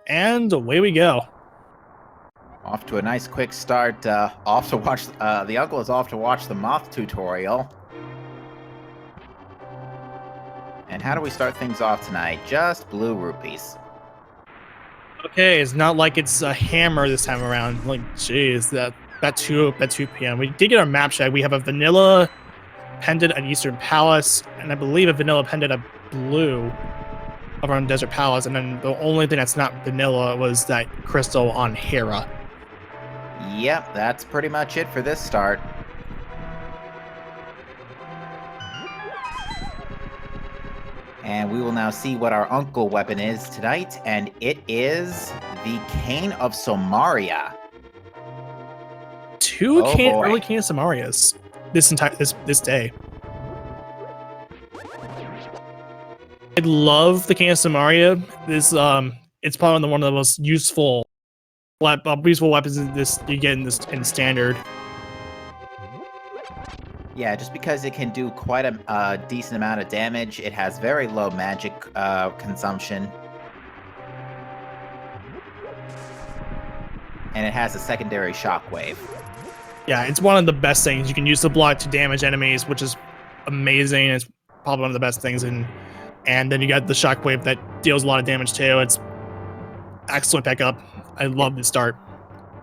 And away we go. Off to a nice quick start. Off to watch. The uncle is off to watch the moth tutorial. And how do we start things off tonight? Just blue rupees. Okay, it's not like it's a hammer this time around. Like, jeez, that 2 p.m. We did get our map check. We have a vanilla pendant at Eastern Palace, and I believe a vanilla pendant at blue over on Desert Palace. And then the only thing that's not vanilla was that crystal on Hera. Yep, that's pretty much it for this start. And we will now see what our uncle weapon is tonight, and it is the Cane of Somaria. Two early Cane of Somarias this day. I love the Cane of Somaria. It's probably one of the most useful weapons you get in standard. Yeah, just because it can do quite a decent amount of damage. It has very low magic consumption. And it has a secondary shockwave. Yeah, it's one of the best things. You can use the block to damage enemies, which is amazing. It's probably one of the best things. And then you got the shockwave that deals a lot of damage too. It's excellent pickup. I love the start.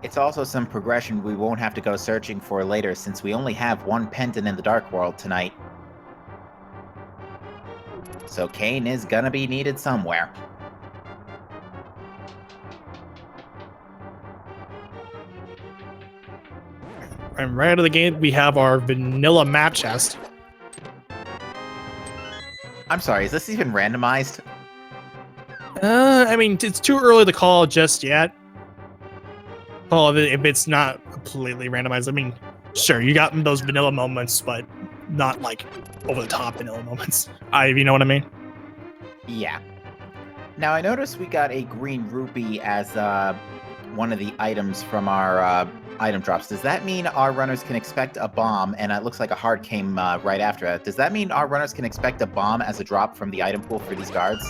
It's also some progression we won't have to go searching for later, since we only have one pendant in the Dark World tonight. So Cane is gonna be needed somewhere. And right out of the gate, we have our vanilla map chest. I'm sorry, is this even randomized? I mean, it's too early to call just yet. Well, if it's not completely randomized, I mean, sure, you got those vanilla moments, but not like over the top vanilla moments. You know what I mean? Yeah. Now I noticed we got a green rupee as one of the items from our item drops. Does that mean our runners can expect a bomb? And it looks like a heart came right after it. Does that mean our runners can expect a bomb as a drop from the item pool for these guards?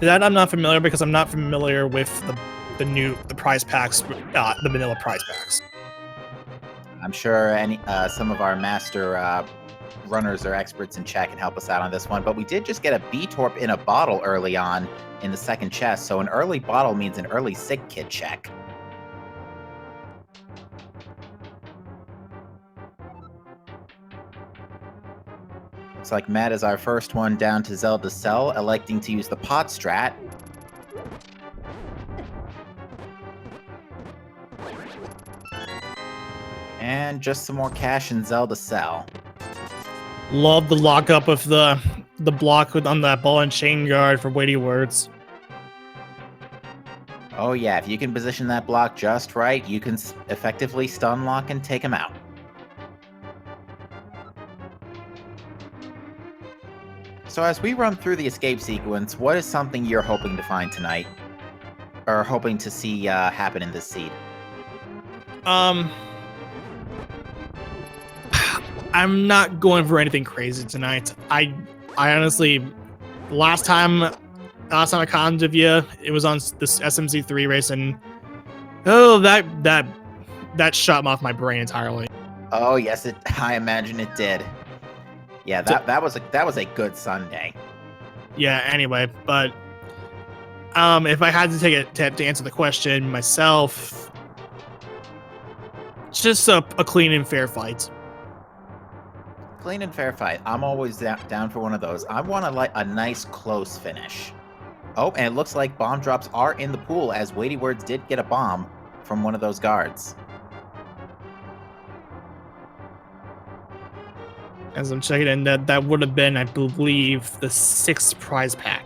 That I'm not familiar, because I'm not familiar with the prize packs, the vanilla prize packs. I'm sure some of our master runners or experts in chat can help us out on this one, but we did just get a B-Torp in a bottle early on in the second chest, so an early bottle means an early sick kid check. Looks like Matt is our first one down to Zelda Cell, electing to use the pot strat. And just some more cash in Zelda Cell. Love the lockup of the block on that ball and chain guard for weighty words. Oh yeah, if you can position that block just right, you can effectively stun lock and take him out. So as we run through the escape sequence, what is something you're hoping to find tonight? Or hoping to see happen in this seed? I'm not going for anything crazy tonight. I honestly, last time I conned with you, it was on this SMC3 race, and that shot off my brain entirely. Oh yes, I imagine it did. Yeah, that was a good Sunday. Yeah. Anyway, but if I had to take it to answer the question myself, just a clean and fair fight. Clean and fair fight. I'm always down for one of those. I want a nice close finish. Oh, and it looks like bomb drops are in the pool, as Weighty Words did get a bomb from one of those guards. As I'm checking in, that would have been, I believe, the 6th prize pack.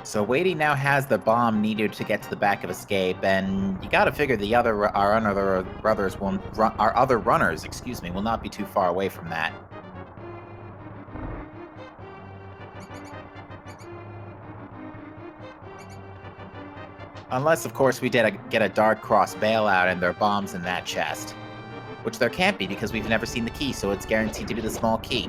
So Weighty now has the bomb needed to get to the back of escape, and you gotta figure our other runners, will not be too far away from that. Unless, of course, we did get a Dark Cross bailout and there are bombs in that chest. Which there can't be, because we've never seen the key, so it's guaranteed to be the small key.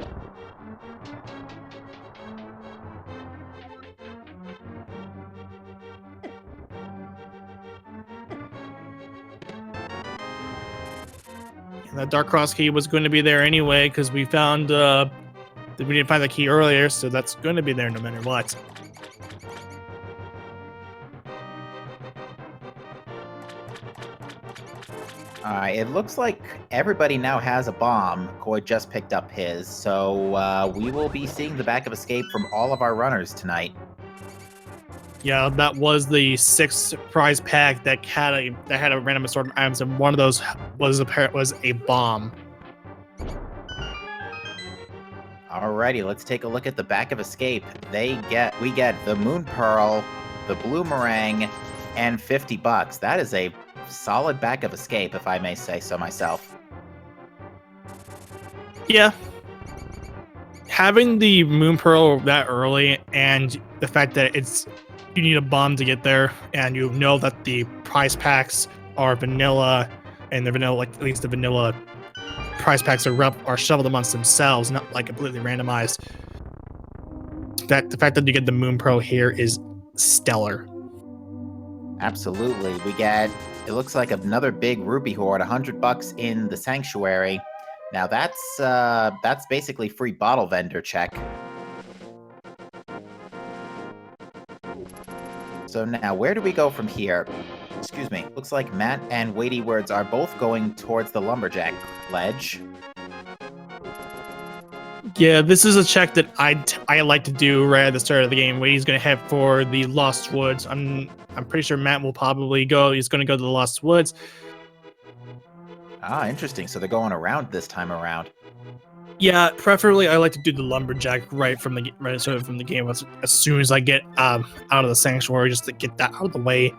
The Dark Cross key was going to be there anyway because we found we didn't find the key earlier, so that's going to be there no matter what. It looks like everybody now has a bomb. Koi just picked up his, so we will be seeing the back of escape from all of our runners tonight. Yeah, that was the 6th prize pack that had a random assortment of items, and one of those was a bomb. Alrighty, let's take a look at the back of escape. We get the Moon Pearl, the Bloomerang, and $50. That is a solid back of escape, if I may say so myself. Yeah. Having the Moon Pearl that early, and the fact that you need a bomb to get there, and you know that the prize packs are vanilla, and the vanilla, like at least the vanilla prize packs are shoveled amongst themselves, not like completely randomized. The fact that you get the Moon Pearl here is stellar. Absolutely. It looks like another big rupee hoard, $100 in the sanctuary. Now that's basically free bottle vendor check. So now where do we go from here? Excuse me. Looks like Matt and Weighty Words are both going towards the lumberjack ledge. Yeah, this is a check that I like to do right at the start of the game. Weighty's going to head for the Lost Woods. I'm pretty sure Matt will probably go. He's going to go to the Lost Woods. Ah, interesting. So they're going around this time around. Yeah, preferably I like to do the lumberjack right from the game as soon as I get out of the sanctuary, just to get that out of the way.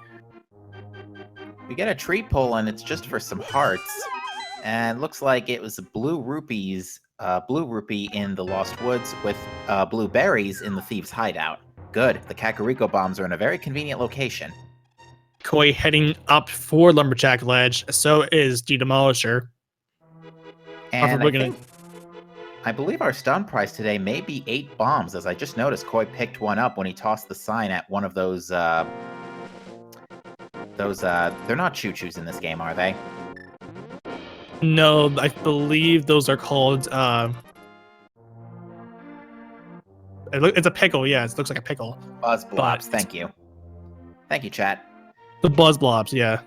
We get a tree pull, and it's just for some hearts. And looks like it was blue rupee in the Lost Woods with blue berries in the Thieves' Hideout. Good. The Kakariko bombs are in a very convenient location. Koi heading up for lumberjack ledge. So is the Demolisher. And I believe our stun prize today may be 8 bombs, as I just noticed Koi picked one up when he tossed the sign at one of those, they're not choo-choos in this game, are they? No, I believe those are called, it's a pickle, yeah, it looks like a pickle. Buzz blobs, thank you. Thank you, chat. The buzz blobs, yeah.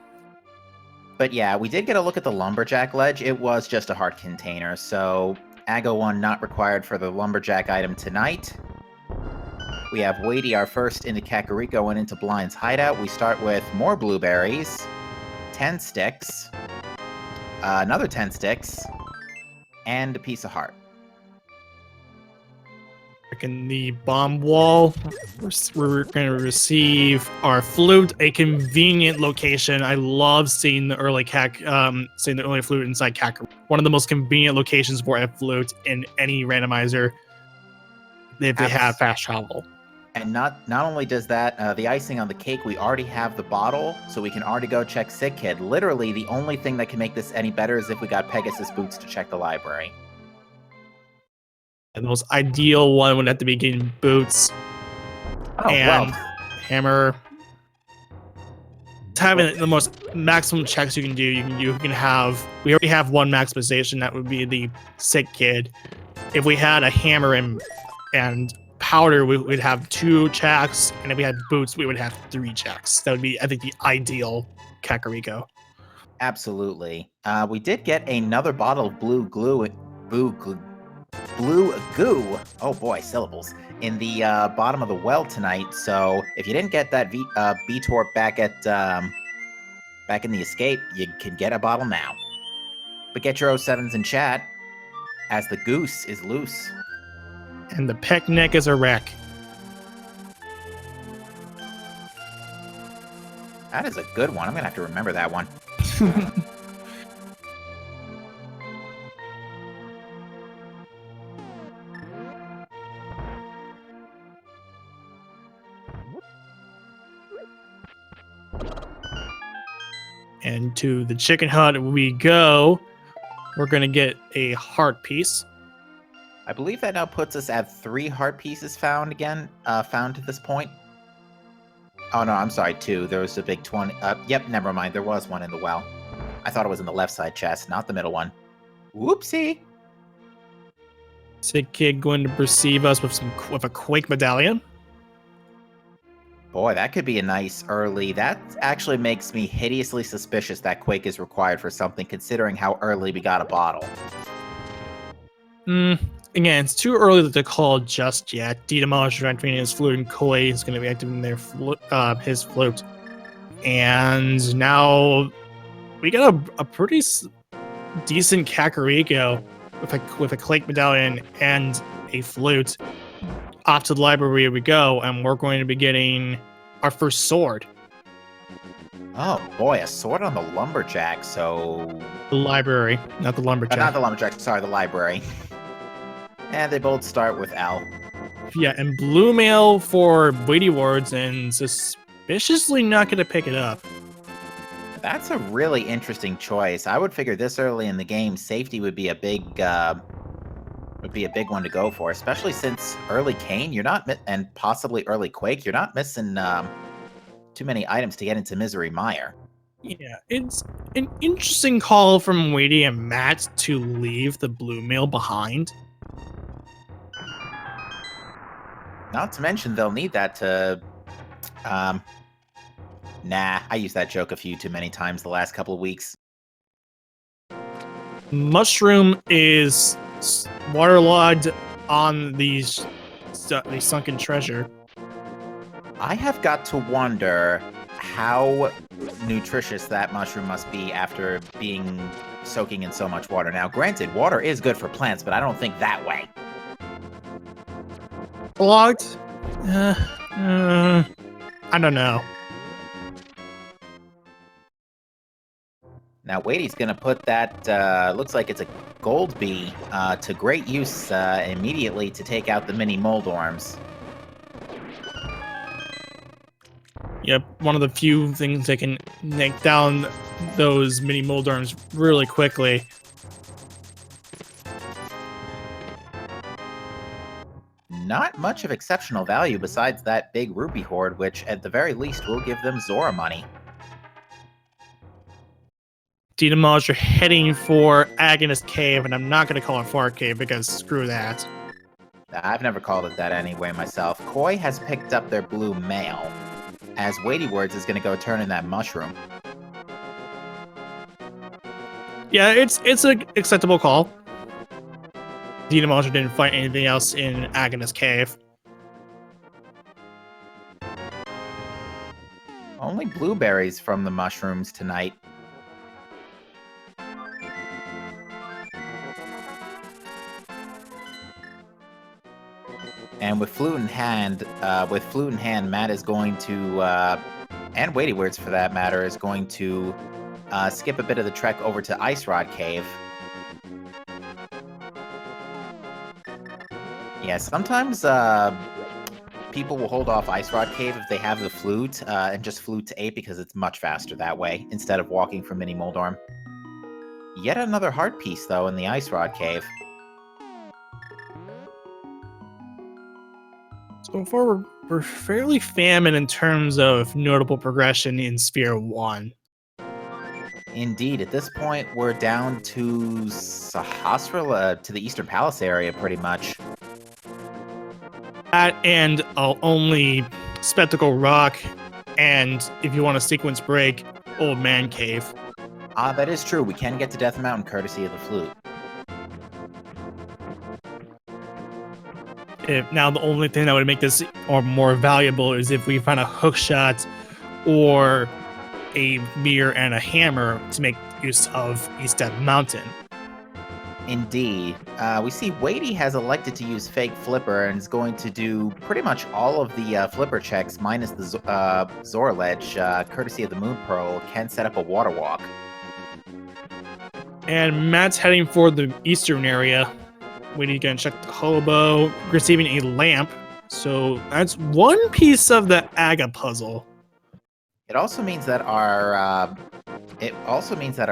But yeah, we did get a look at the lumberjack ledge. It was just a heart container, so Ago 1 not required for the lumberjack item tonight. We have Weighty, our first into Kakariko and into Blind's hideout. We start with more blueberries, 10 sticks, another 10 sticks, and a piece of heart. In the bomb wall, we're going to receive our flute, a convenient location. I love seeing the early flute inside Kakariko. One of the most convenient locations for a flute in any randomizer if they have fast travel. And not only does that, the icing on the cake, we already have the bottle, so we can already go check Sick Kid. Literally, the only thing that can make this any better is if we got Pegasus boots to check the library. And the most ideal one would have to be getting boots and hammer. It's having the most maximum checks you can do. We already have one maximization. That would be the Sick Kid. If we had a hammer and powder, we'd have 2 checks, and if we had boots, we would have 3 checks. That would be, I think, the ideal Kakariko. Absolutely. We did get another bottle of blue goo. Oh boy, syllables. In the bottom of the well tonight. So if you didn't get that B-Torp back in the escape, you can get a bottle now. But get your 07s in chat, as the goose is loose. And the picnic is a wreck. That is a good one. I'm gonna have to remember that one. And to the chicken hut we go. We're gonna get a heart piece. I believe that now puts us at 3 heart pieces found to this point. Oh no, I'm sorry, 2. There was a big 20. Yep, never mind. There was one in the well. I thought it was in the left side chest, not the middle one. Whoopsie. Is the kid going to perceive us with a Quake medallion? Boy, that could be a nice early. That actually makes me hideously suspicious that Quake is required for something, considering how early we got a bottle. Again, it's too early to call just yet. Didamage is activating his flute, and Koi is going to be activating his flute. And now we got a pretty decent Kakariko with a Quake medallion and a flute. Off to the library we go, and we're going to be getting our first sword. Oh boy, a sword on the lumberjack. So The library, not the lumberjack. not the lumberjack. Sorry, the library. And they both start with L. Yeah, and blue mail for weighty words, and suspiciously not going to pick it up. That's a really interesting choice. I would figure this early in the game, safety would be a big one to go for, especially since early Kane, you're not and possibly early Quake, you're not missing too many items to get into Misery Mire. Yeah, it's an interesting call from Weighty and Matt to leave the blue mail behind. Not to mention, they'll need that to... Nah, I used that joke a few too many times the last couple of weeks. Mushroom is waterlogged on the sunken treasure. I have got to wonder how nutritious that mushroom must be after being soaking in so much water. Now, granted, water is good for plants, but I don't think that way. Logged? I don't know. Now, Weighty's going to put that, looks like it's a gold bee, to great use immediately to take out the mini Moldorms. Yep, one of the few things that can take down those mini Moldorms really quickly. Not much of exceptional value besides that big rupee hoard, which at the very least will give them Zora money. Dynamage are heading for Agonist Cave, and I'm not going to call it Fart Cave because screw that. I've never called it that anyway myself. Koi has picked up their blue mail, as Weighty Words is going to go turn in that mushroom. Yeah, it's an acceptable call. Dynamage didn't find anything else in Agonist Cave. Only blueberries from the mushrooms tonight. And with flute in hand, Matt is going to, and Weighty Words for that matter, is going to skip a bit of the trek over to Ice Rod Cave. Yeah, sometimes people will hold off Ice Rod Cave if they have the flute, and just flute to 8 because it's much faster that way, instead of walking from Mini Moldorm. Yet another heart piece, though, in the Ice Rod Cave. So far, we're fairly famine in terms of notable progression in Sphere 1. Indeed, at this point, we're down to Sahasrara, to the Eastern Palace area, pretty much. That and only Spectacle Rock, and if you want a sequence break, Old Man Cave. That is true. We can get to Death Mountain courtesy of the flute. Now, the only thing that would make this more valuable is if we find a hookshot or a mirror and a hammer to make use of East Death Mountain. Indeed. We see Weighty has elected to use Fake Flipper and is going to do pretty much all of the Flipper checks minus the Zora Ledge, courtesy of the Moon Pearl, can set up a water walk. And Matt's heading for the eastern area. Weighty gonna check the hobo, receiving a lamp. So that's one piece of the Aga puzzle. It also means that our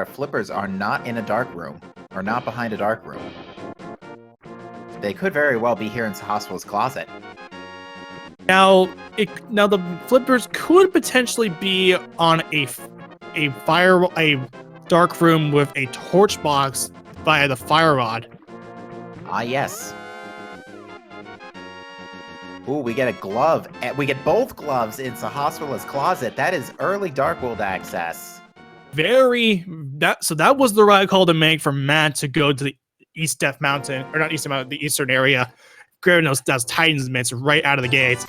flippers are not in a dark room, or not behind a dark room. They could very well be here in Sahasrara's closet. Now the flippers could potentially be on a dark room with a torch box via the fire rod. Ah, yes. Ooh, we get a glove. We get both gloves in Sahasrah's closet. That is early Dark World access. So that was the right call to make for Matt to go to the East Death Mountain, or not East Death Mountain, the Eastern area. Grabbing those Titans mitts right out of the gate.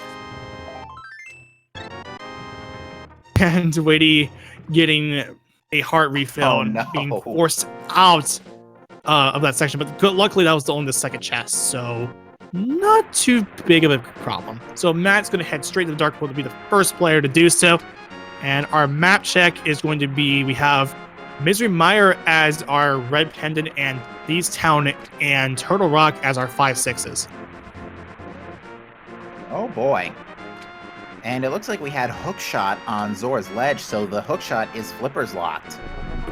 And Witty getting a heart refill and being forced out of that section. But luckily, that was only the second chest, so not too big of a problem. So Matt's going to head straight to the Dark World to be the first player to do so. And our map check is going to be, we have Misery Mire as our red pendant and Thieves Town and Turtle Rock as our 5/6s. Oh boy. And it looks like we had Hookshot on Zora's Ledge, so the Hookshot is flippers locked.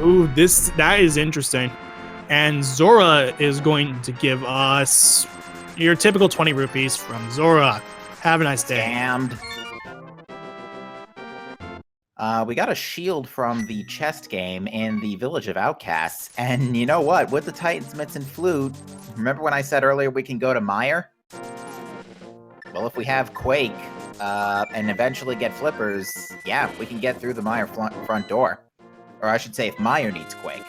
Ooh, that is interesting. And Zora is going to give us your typical 20 rupees from Zora. Have a nice day. Scammed. We got a shield from the chest game in the Village of Outcasts. And you know what? With the Titans, Mitts, and Flute, remember when I said earlier we can go to Mire? Well, if we have Quake, and eventually get flippers, yeah, we can get through the Mire front door. Or I should say, if Mire needs Quake.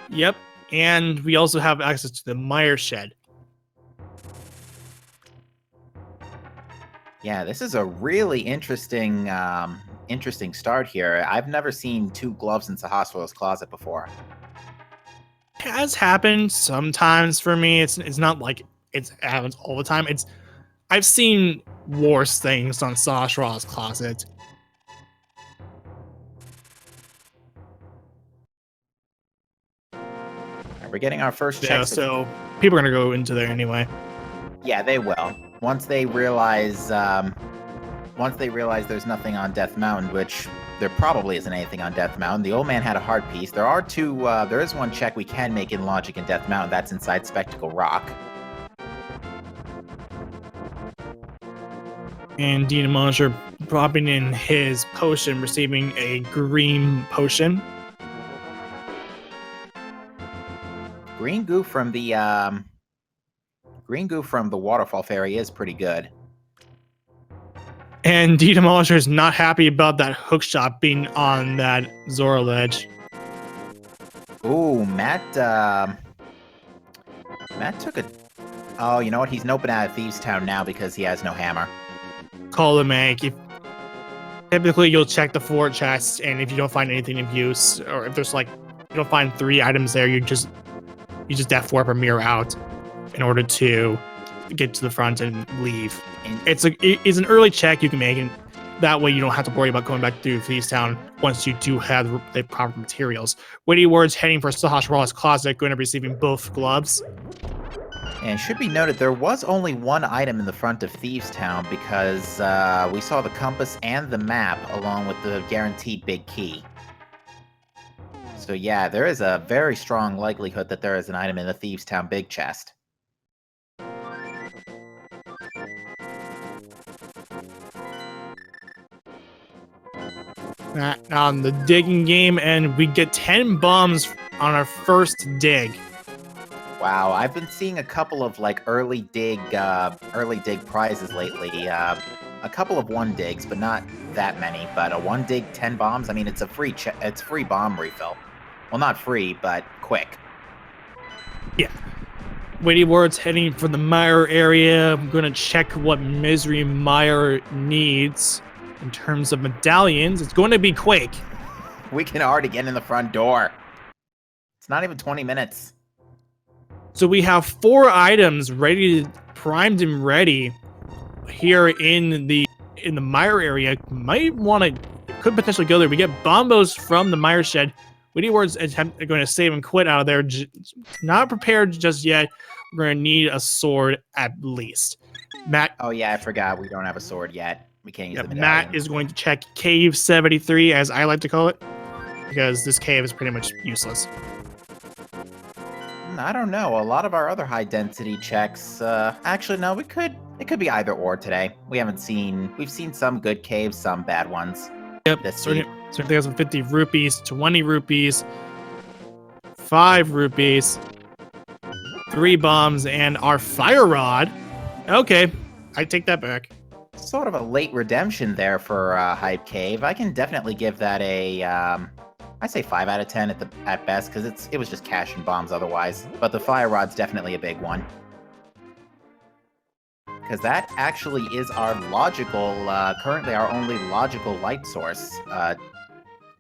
Yep, and we also have access to the Mire Shed. Yeah, this is a really interesting start here. I've never seen two gloves in Sahasrah's closet before. It has happened sometimes for me. It's not like it happens all the time. I've seen worse things on Sahasrah's closet. We're getting our first check. Yeah, so people are gonna go into there anyway. Yeah, they will. Once they realize there's nothing on Death Mountain, which there probably isn't anything on Death Mountain. The old man had a heart piece. There is one check we can make in Logic in Death Mountain. That's inside Spectacle Rock. And Demonisher dropping in his potion, receiving a green potion. Green goo from the Waterfall Fairy is pretty good. And Demonisher is not happy about that hookshot being on that Zora ledge. Ooh, Matt took a... Oh, you know what? He's noping out of Thieves Town now because he has no hammer. Call the make. Typically, you'll check the 4 chests, and if you don't find anything of use, or if there's like you don't find 3 items there, you just F4 a mirror out in order to get to the front and leave. It's an early check you can make, and that way you don't have to worry about going back through Thieves Town once you do have the proper materials. Witty Words heading for Sahasrah's closet, going to be receiving both gloves. And it should be noted, there was only one item in the front of Thieves Town because we saw the compass and the map along with the guaranteed big key. So yeah, there is a very strong likelihood that there is an item in the Thieves Town big chest. On the digging game, and we get 10 bombs on our first dig. Wow, I've been seeing a couple of like early dig prizes lately. A couple of 1 digs, but not that many. But a 1 dig, 10 bombs. I mean, it's a free bomb refill. Well, not free, but quick. Yeah. Witty Words heading for the Mire area. I'm gonna check what Misery Mire needs in terms of medallions. It's going to be Quake. We can already get in the front door. It's not even 20 minutes. So we have 4 items primed and ready here in the Mire area. Could potentially go there. We get bombos from the Mire Shed. Witty Words are going to save and quit out of there. Not prepared just yet. We're going to need a sword at least. Matt. Oh yeah, I forgot we don't have a sword yet. We can't use the medallion. Matt is going to check Cave 73, as I like to call it, because this cave is pretty much useless. I don't know. A lot of our other high density checks. Actually, no. It could be either or today. We've seen some good caves, some bad ones. Yep. So 50 rupees, 20 rupees, 5 rupees, 3 bombs, and our fire rod. Okay, I take that back. Sort of a late redemption there for Hype Cave. I can definitely give that a, I'd say 5 out of 10 at best, because it was just cash and bombs otherwise. But the fire rod's definitely a big one. Because that actually is our logical, currently our only logical light source,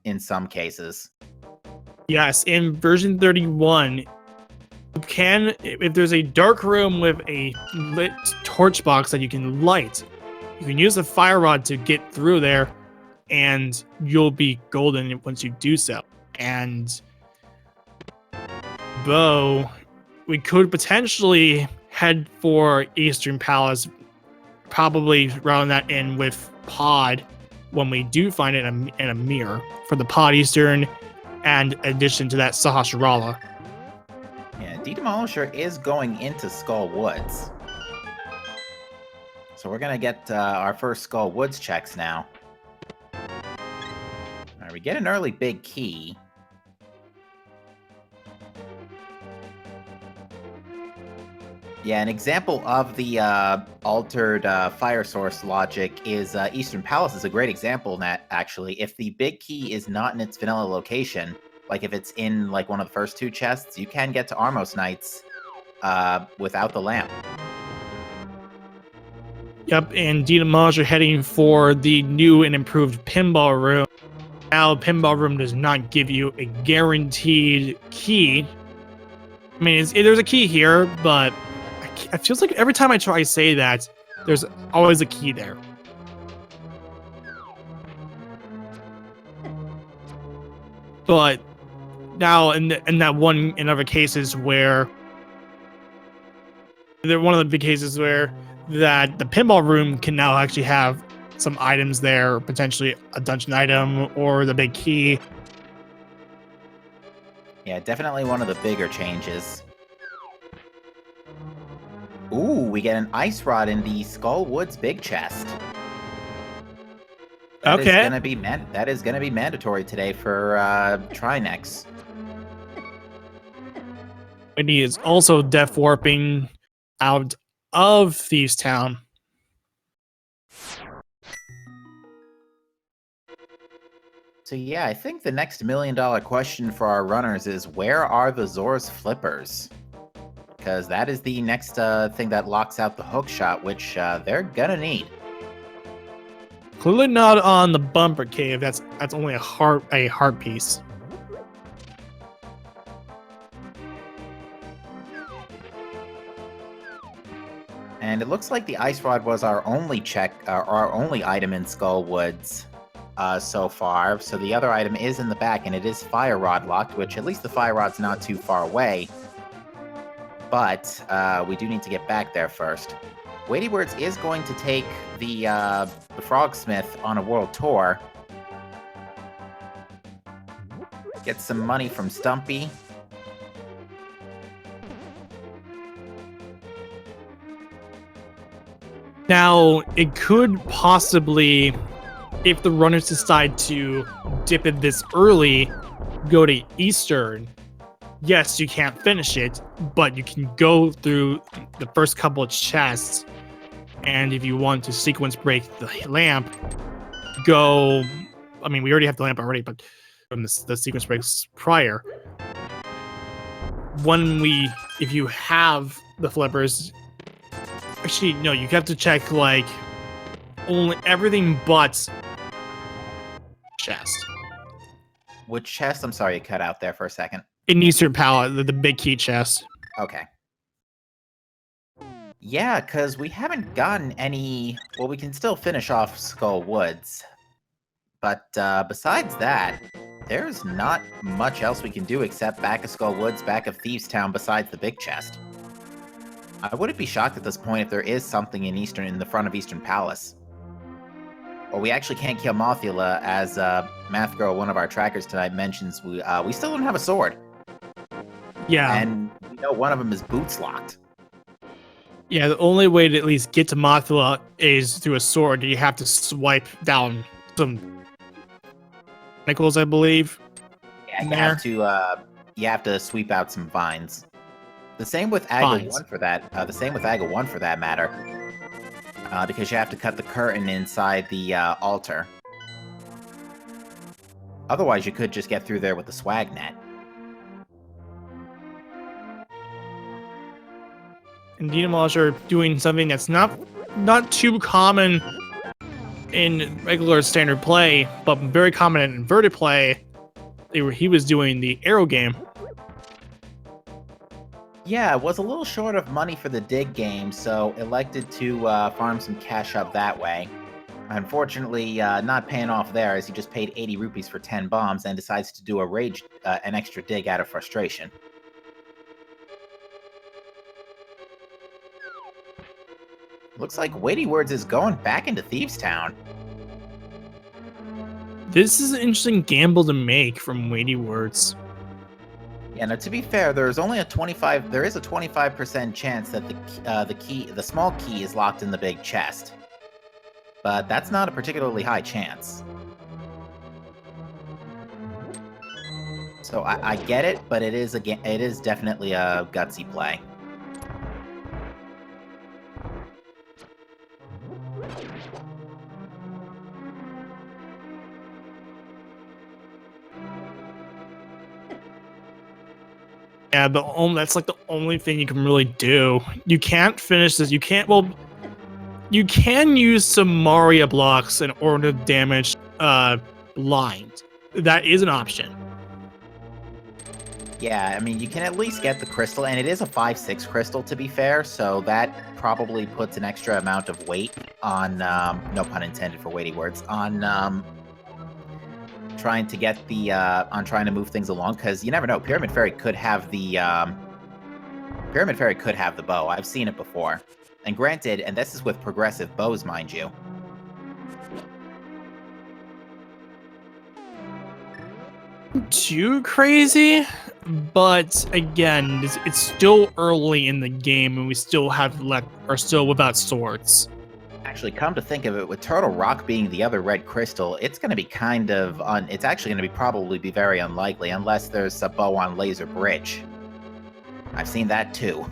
in some cases. Yes, in version 31, you can, if there's a dark room with a lit torch box that you can light, you can use the fire rod to get through there, and you'll be golden once you do so. And Bo, we could potentially head for Eastern Palace, probably round that in with Pod when we do find it in a mirror for the Pod Eastern, and in addition to that Sahasrara. Yeah, Demolisher is going into Skull Woods. So we're going to get our first Skull Woods checks now. Alright, we get an early big key. Yeah, an example of the altered fire source logic is Eastern Palace is a great example of that, actually. If the big key is not in its vanilla location, like if it's in like one of the first 2 chests, you can get to Armos Knights without the lamp. Yep, and Demolisher heading for the new and improved pinball room. Now, pinball room does not give you a guaranteed key. I mean, there's a key here, but it feels like every time I try to say that, there's always a key there. But now, in other cases where one of the big cases where that the pinball room can now actually have some items there, potentially a dungeon item or the big key. Yeah, definitely one of the bigger changes. Ooh, we get an ice rod in the Skull Woods big chest. That is gonna be mandatory today for Trinex. And he is also death warping out of Thieves Town. So yeah, I think the next $1 million question for our runners is, where are the Zor's flippers? Because that is the next thing that locks out the hook shot, which they're gonna need. Clearly not on the bumper cave. That's only a heart piece. And it looks like the ice rod was our only our only item in Skull Woods so far. So the other item is in the back, and it is fire rod locked, which at least the fire rod's not too far away. But we do need to get back there first. Weighty Words is going to take the Frogsmith on a world tour. Get some money from Stumpy. Now, it could possibly, if the runners decide to dip it this early, go to Eastern. Yes, you can't finish it, but you can go through the first couple of chests, and if you want to sequence break the lamp, go... I mean, we already have the lamp already, but from the sequence breaks prior. If you have the flippers... Actually, no, you have to check, like, only everything but chest. Which chest? I'm sorry, you cut out there for a second. In Eastern Palette, the big key chest. Okay. Yeah, because we haven't gotten any... Well, we can still finish off Skull Woods. But besides that, there's not much else we can do except back of Skull Woods, back of Thieves Town, besides the big chest. I wouldn't be shocked at this point if there is something in the front of Eastern Palace. Or we actually can't kill Mothula, as Math Girl, one of our trackers tonight, mentions we still don't have a sword. Yeah. And we know one of them is boots locked. Yeah, the only way to at least get to Mothula is through a sword. You have to swipe down some nickels, I believe. Yeah, you have to sweep out some vines. The same with AGA Vines. 1 for that. The same with AGA 1 for that matter. Because you have to cut the curtain inside the altar. Otherwise, you could just get through there with the swag net. And Dynamos are doing something that's not too common in regular standard play, but very common in inverted play. He was doing the arrow game. Yeah, it was a little short of money for the dig game, so elected to farm some cash up that way. Unfortunately, not paying off there, as he just paid 80 rupees for 10 bombs and decides to do an extra dig out of frustration. Looks like Weighty Words is going back into Thieves Town. This is an interesting gamble to make from Weighty Words. Yeah, now to be fair, there is a 25% chance that the small key is locked in the big chest. But that's not a particularly high chance. So I get it, but it is definitely a gutsy play. Yeah, that's like the only thing you can really do. You can't finish this. You can't. Well, you can use some Maria blocks in order to damage blind. That is an option. Yeah, I mean, you can at least get the crystal, and it is a 5/6 crystal, to be fair, so that probably puts an extra amount of weight on, no pun intended for weighty words, on trying to move things along, because you never know, Pyramid Fairy could have the bow. I've seen it before. And granted, and this is with progressive bows, mind you. Too crazy, but again, it's still early in the game, and we still are still without swords. Actually, come to think of it, with Turtle Rock being the other red crystal, it's going to be it's actually going to probably be very unlikely, unless there's a bow on Laser Bridge. I've seen that too.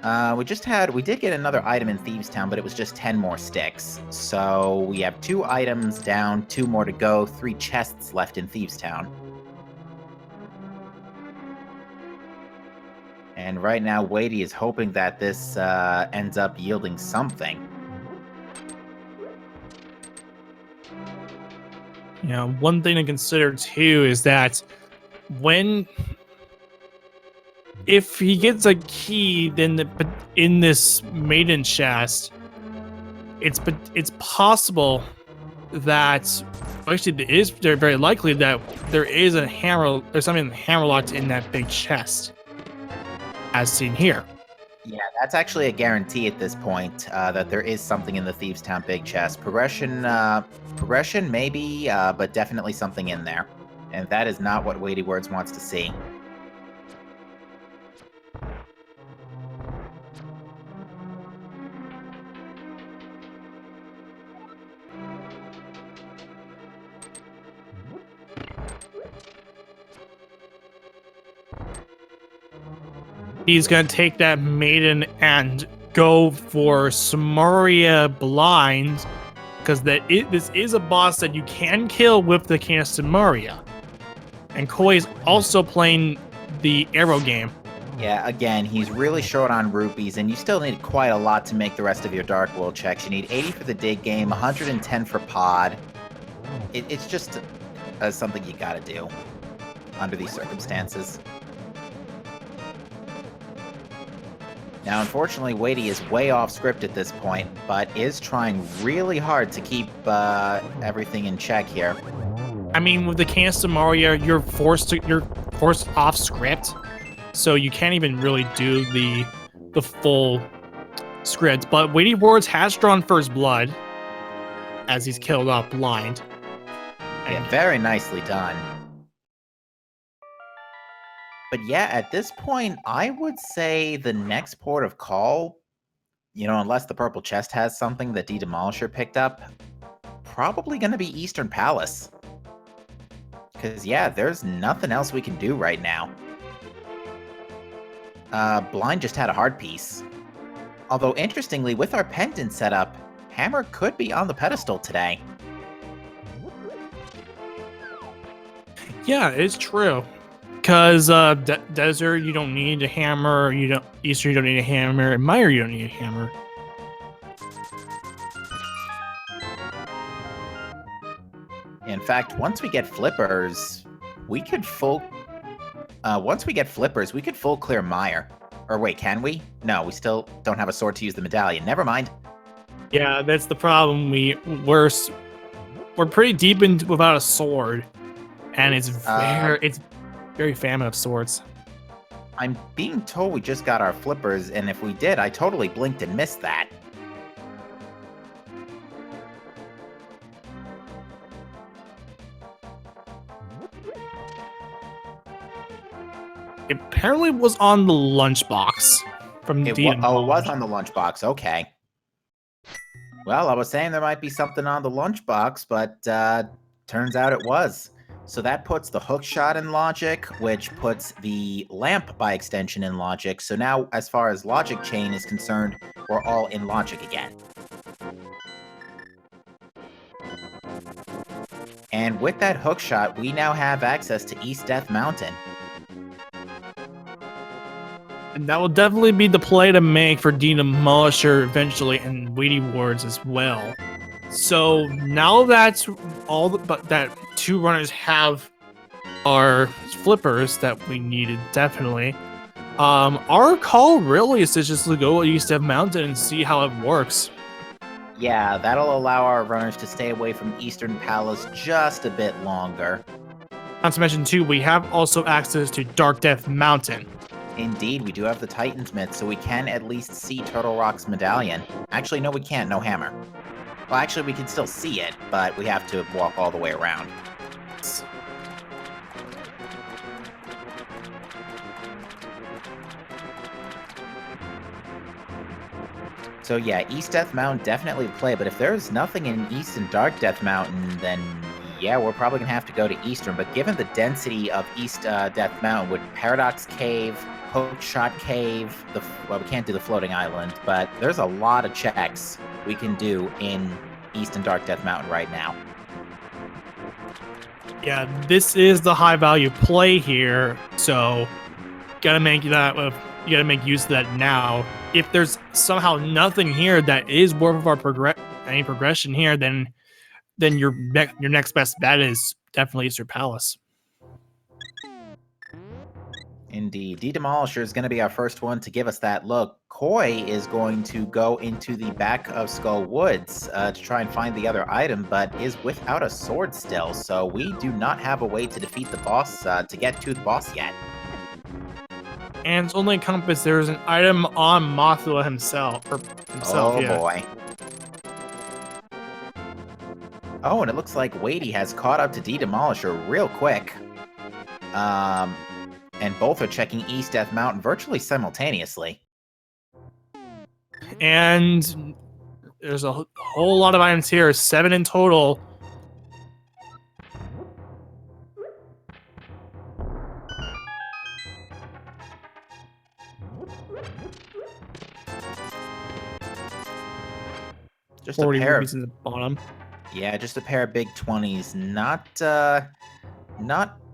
We did get another item in Thieves Town, but it was just 10 more sticks. So we have 2 items down, 2 more to go, 3 chests left in Thieves Town. And right now, Weighty is hoping that this ends up yielding something. You know, one thing to consider too is that if he gets a key, then in this maiden chest, it's possible that actually they're very likely that there's something hammerlocked in that big chest, as seen here. Yeah, that's actually a guarantee at this point, that there is something in the Thieves Town big chest. Progression maybe, but definitely something in there. And that is not what Weighty Words wants to see. He's gonna take that maiden and go for Samaria Blind, because this is a boss that you can kill with the Can of Samaria. And Koi is also playing the arrow game. Yeah, again, he's really short on rupees, and you still need quite a lot to make the rest of your Dark World checks. You need 80 for the dig game, 110 for pod. It's just something you gotta do under these circumstances. Now, unfortunately, Weighty is way off script at this point, but is trying really hard to keep everything in check here. I mean, with the Can of Samaria, you're forced off script, so you can't even really do the full script. But Weighty Words has drawn first blood as he's killed off blind. Yeah, very nicely done. But yeah, at this point, I would say the next port of call, unless the purple chest has something that D-Demolisher picked up, probably going to be Eastern Palace. Because, yeah, there's nothing else we can do right now. Blind just had a heart piece. Although, interestingly, with our pendant setup, Hammer could be on the pedestal today. Yeah, it's true. Because Desert, you don't need a hammer. Eastern, you don't need a hammer. And Mire, you don't need a hammer. In fact, once we get flippers, we could full clear Mire. Or wait, can we? No, we still don't have a sword to use the medallion. Never mind. Yeah, that's the problem. We're pretty deep in without a sword, and it's very famine of swords. I'm being told we just got our flippers, and if we did, I totally blinked and missed that. It apparently was on the lunchbox from It was on the lunchbox. Okay. Well, I was saying there might be something on the lunchbox, but turns out it was. So that puts the hook shot in logic, which puts the lamp by extension in logic. So now, as far as logic chain is concerned, we're all in logic again. And with that hook shot, we now have access to East Death Mountain. And that will definitely be the play to make for Demolisher eventually, and Weighty Wards as well. So now that's all, but that two runners have our flippers that we needed definitely. Our call really is to just go East Death Mountain and see how it works. Yeah, that'll allow our runners to stay away from Eastern Palace just a bit longer. Not to mention too, we have also access to Dark Death Mountain. Indeed, we do have the Titan's Myth, so we can at least see Turtle Rock's medallion. Actually, no, we can't. No hammer. Well, actually, we can still see it, but we have to walk all the way around. So yeah, East Death Mountain definitely play, but if there's nothing in East and Dark Death Mountain, then yeah, we're probably going to have to go to Eastern. But given the density of East Death Mountain with Paradox Cave, Hookshot Cave, well, we can't do the Floating Island, but there's a lot of checks we can do in East and Dark Death Mountain right now. Yeah, this is the high value play here, so gotta make that. You gotta make use of that now. If there's somehow nothing here that is worth of our progression here, then your next best bet is definitely Eastern Palace. Indeed. Demolisher is going to be our first one to give us that look. Koi is going to go into the back of Skull Woods to try and find the other item, but is without a sword still, so we do not have a way to defeat the boss, to get to the boss yet. And it's only a compass. There's an item on Mothula himself. Oh, yeah. Boy. Oh, and it looks like Weighty has caught up to Demolisher real quick. And both are checking East Death Mountain virtually simultaneously. And there's a whole lot of items here, 7 in total. Just a pair of in the bottom. Yeah, just a pair of big 20s. Not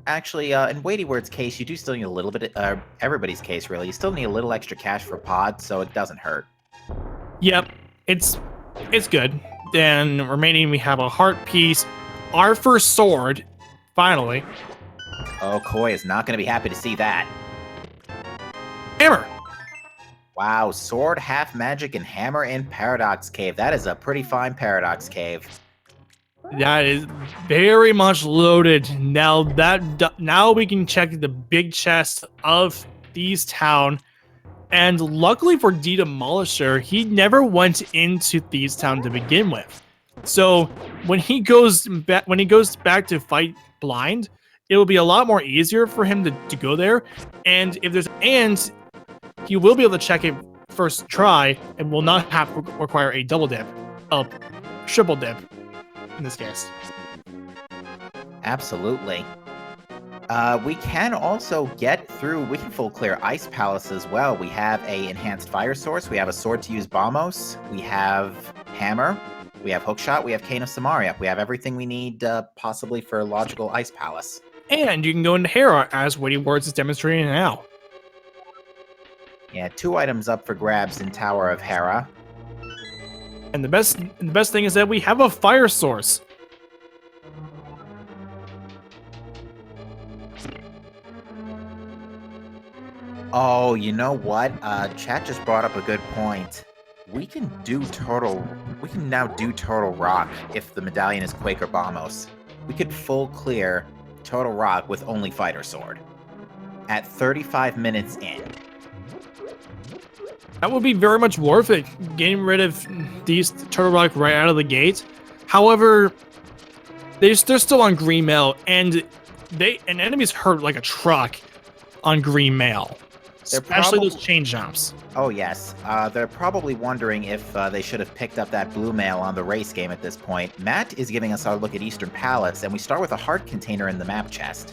actually, in Weighty Word's case, you do still need a little bit, everybody's case, really. You still need a little extra cash for pod, so it doesn't hurt. Yep, it's good. Then remaining, we have a heart piece, our first sword, finally. Oh, Koi is not going to be happy to see that. Hammer! Wow, sword, half magic, and hammer in Paradox Cave. That is a pretty fine Paradox Cave. That is very much loaded. Now we can check the big chest of Thieves Town, and luckily for Demolisher, he never went into Thieves Town to begin with. So when he goes back to fight blind, it will be a lot more easier for him to go there. And if there's he will be able to check it first try and will not have to require a double dip, a triple dip in this case. Absolutely. We can also get through, we can full clear Ice Palace as well. We have a enhanced fire source, we have a sword to use Bombos, we have Hammer, we have Hookshot, we have Cane of Samaria. We have everything we need possibly for logical Ice Palace. And you can go into Hera, as Witty Words is demonstrating now. Yeah, 2 items up for grabs in Tower of Hera. And the best thing is that we have a fire source. Oh, you know what? Chat just brought up a good point. We can now do Total Rock if the medallion is Quaker Bombos. We could full clear Total Rock with only Fighter Sword at 35 minutes in. That would be very much worth it, getting rid of these Turtle Rock right out of the gate. However, they're still on green mail, and enemies hurt like a truck on green mail, especially those chain jumps. Oh yes, they're probably wondering if they should have picked up that blue mail on the race game at this point. Matt is giving us our look at Eastern Palace, and we start with a heart container in the map chest.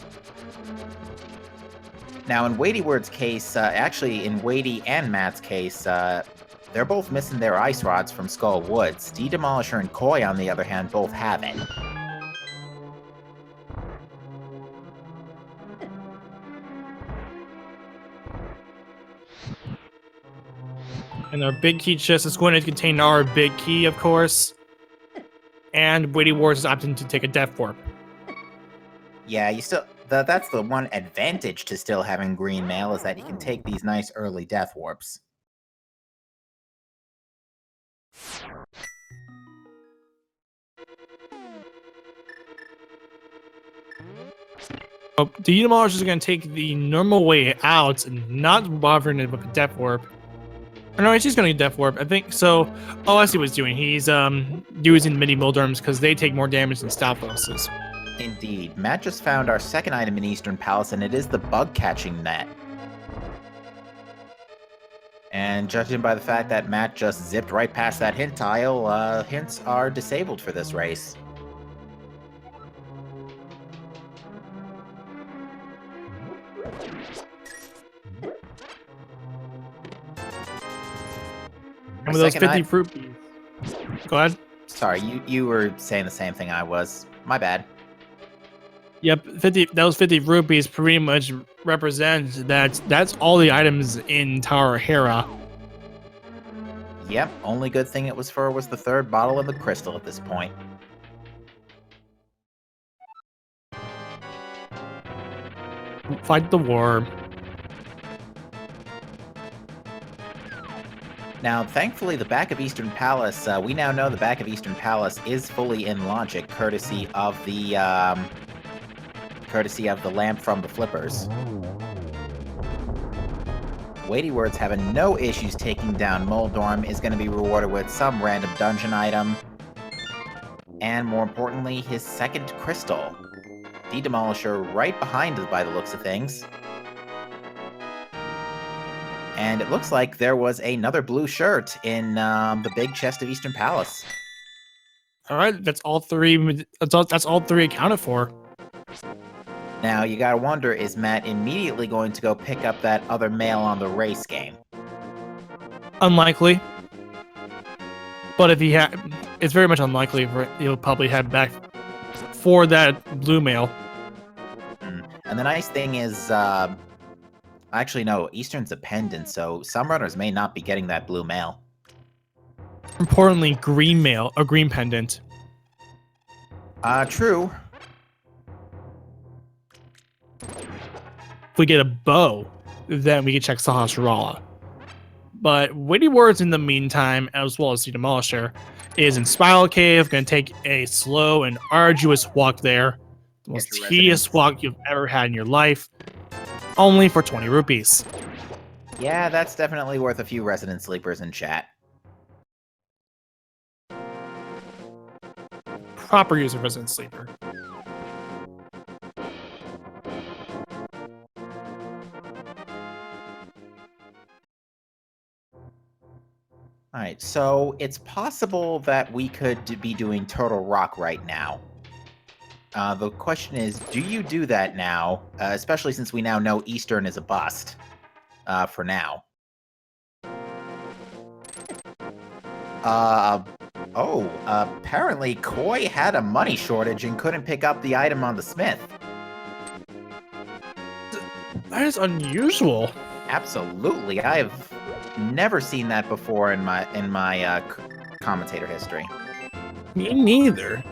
Now, in Weighty Word's case, actually in Weighty and Matt's case, they're both missing their ice rods from Skull Woods. D-Demolisher and Koi, on the other hand, both have it. And our big key chest is going to contain our big key, of course. And Weighty Wars is opting to take a Death Warp. Yeah, that's the one advantage to still having green mail, is that you can take these nice early Death Warps. Oh, the Demolisher is going to take the normal way out and not bothering it with a Death Warp. Or no, he's going to Death Warp. I think so. Oh, I see what he's doing. He's using mini Milderms because they take more damage than Stalfoses. Indeed. Matt just found our second item in Eastern Palace, and it is the bug-catching net. And judging by the fact that Matt just zipped right past that hint tile, hints are disabled for this race. And with those 50 fruit bees. Go ahead. Sorry, you were saying the same thing I was. My bad. Yep, those 50 rupees pretty much represent that's all the items in Tower Hera. Yep, only good thing it was for was the third bottle of the crystal at this point. Fight the war. Now, thankfully, the back of Eastern Palace, we now know the back of Eastern Palace is fully in logic, courtesy of the lamp from the flippers. Weighty Words, having no issues taking down Moldorm, is going to be rewarded with some random dungeon item. And more importantly, his second crystal. D-Demolisher right behind us by the looks of things. And it looks like there was another blue shirt in the big chest of Eastern Palace. All right, that's all three. That's all three accounted for. Now you gotta wonder: is Matt immediately going to go pick up that other mail on the race game? Unlikely. But if he it's very much unlikely he'll probably head back for that blue mail. And the nice thing is, actually, no, Eastern's a pendant, so some runners may not be getting that blue mail. Importantly, green mail, a green pendant. True. If we get a bow, then we can check Sahasrara. But Weighty Words in the meantime, as well as the Demolisher, is in Spiral Cave, going to take a slow and arduous walk there. The most tedious walk you've ever had in your life. Only for 20 rupees. Yeah, that's definitely worth a few resident sleepers in chat. Proper use of resident sleeper. Alright, so it's possible that we could be doing Total Rock right now. The question is, do you do that now? Especially since we now know Eastern is a bust. For now. Apparently Koi had a money shortage and couldn't pick up the item on the Smith. That is unusual. Absolutely, I've never seen that before in my commentator history. Me neither.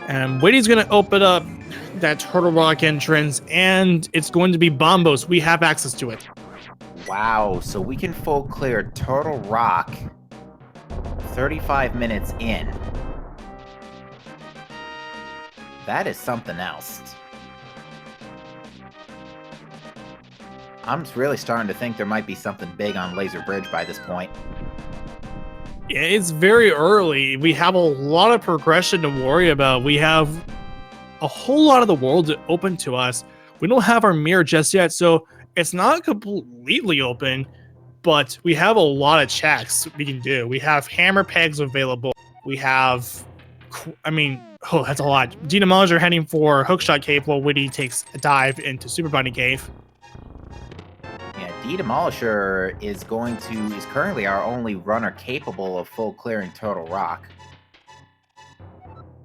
And Witty's gonna open up that Turtle Rock entrance, and it's going to be Bombos. We have access to it. Wow, so we can full clear Turtle Rock 35 minutes in. That is something else. I'm really starting to think there might be something big on Laser Bridge by this point. Yeah, it's very early. We have a lot of progression to worry about. We have a whole lot of the world open to us. We don't have our mirror just yet, so it's not completely open, but we have a lot of checks we can do. We have hammer pegs available. We have, that's a lot. Demolizer heading for Hookshot Cave while Witty takes a dive into Super Bunny Cave. Yeah, Demolisher is currently our only runner capable of full clearing Turtle Rock.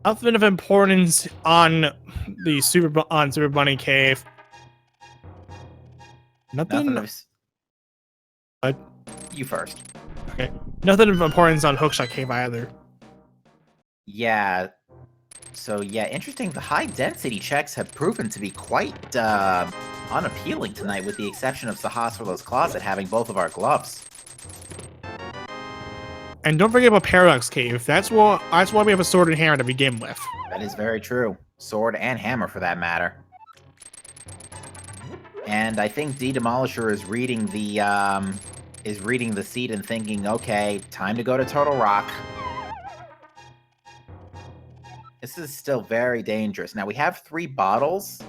Nothing of importance on the Super Bunny Cave. Nothing of... You first. Okay. Nothing of importance on Hookshot Cave either. Yeah. So yeah, interesting. The high density checks have proven to be quite unappealing tonight, with the exception of Sahasrarla's Closet having both of our gloves. And don't forget about Paradox Cave. That's why we have a sword and hammer to begin with. That is very true. Sword and hammer, for that matter. And I think Demolisher is reading the seed and thinking, okay, time to go to Turtle Rock. This is still very dangerous. Now, we have 3 bottles,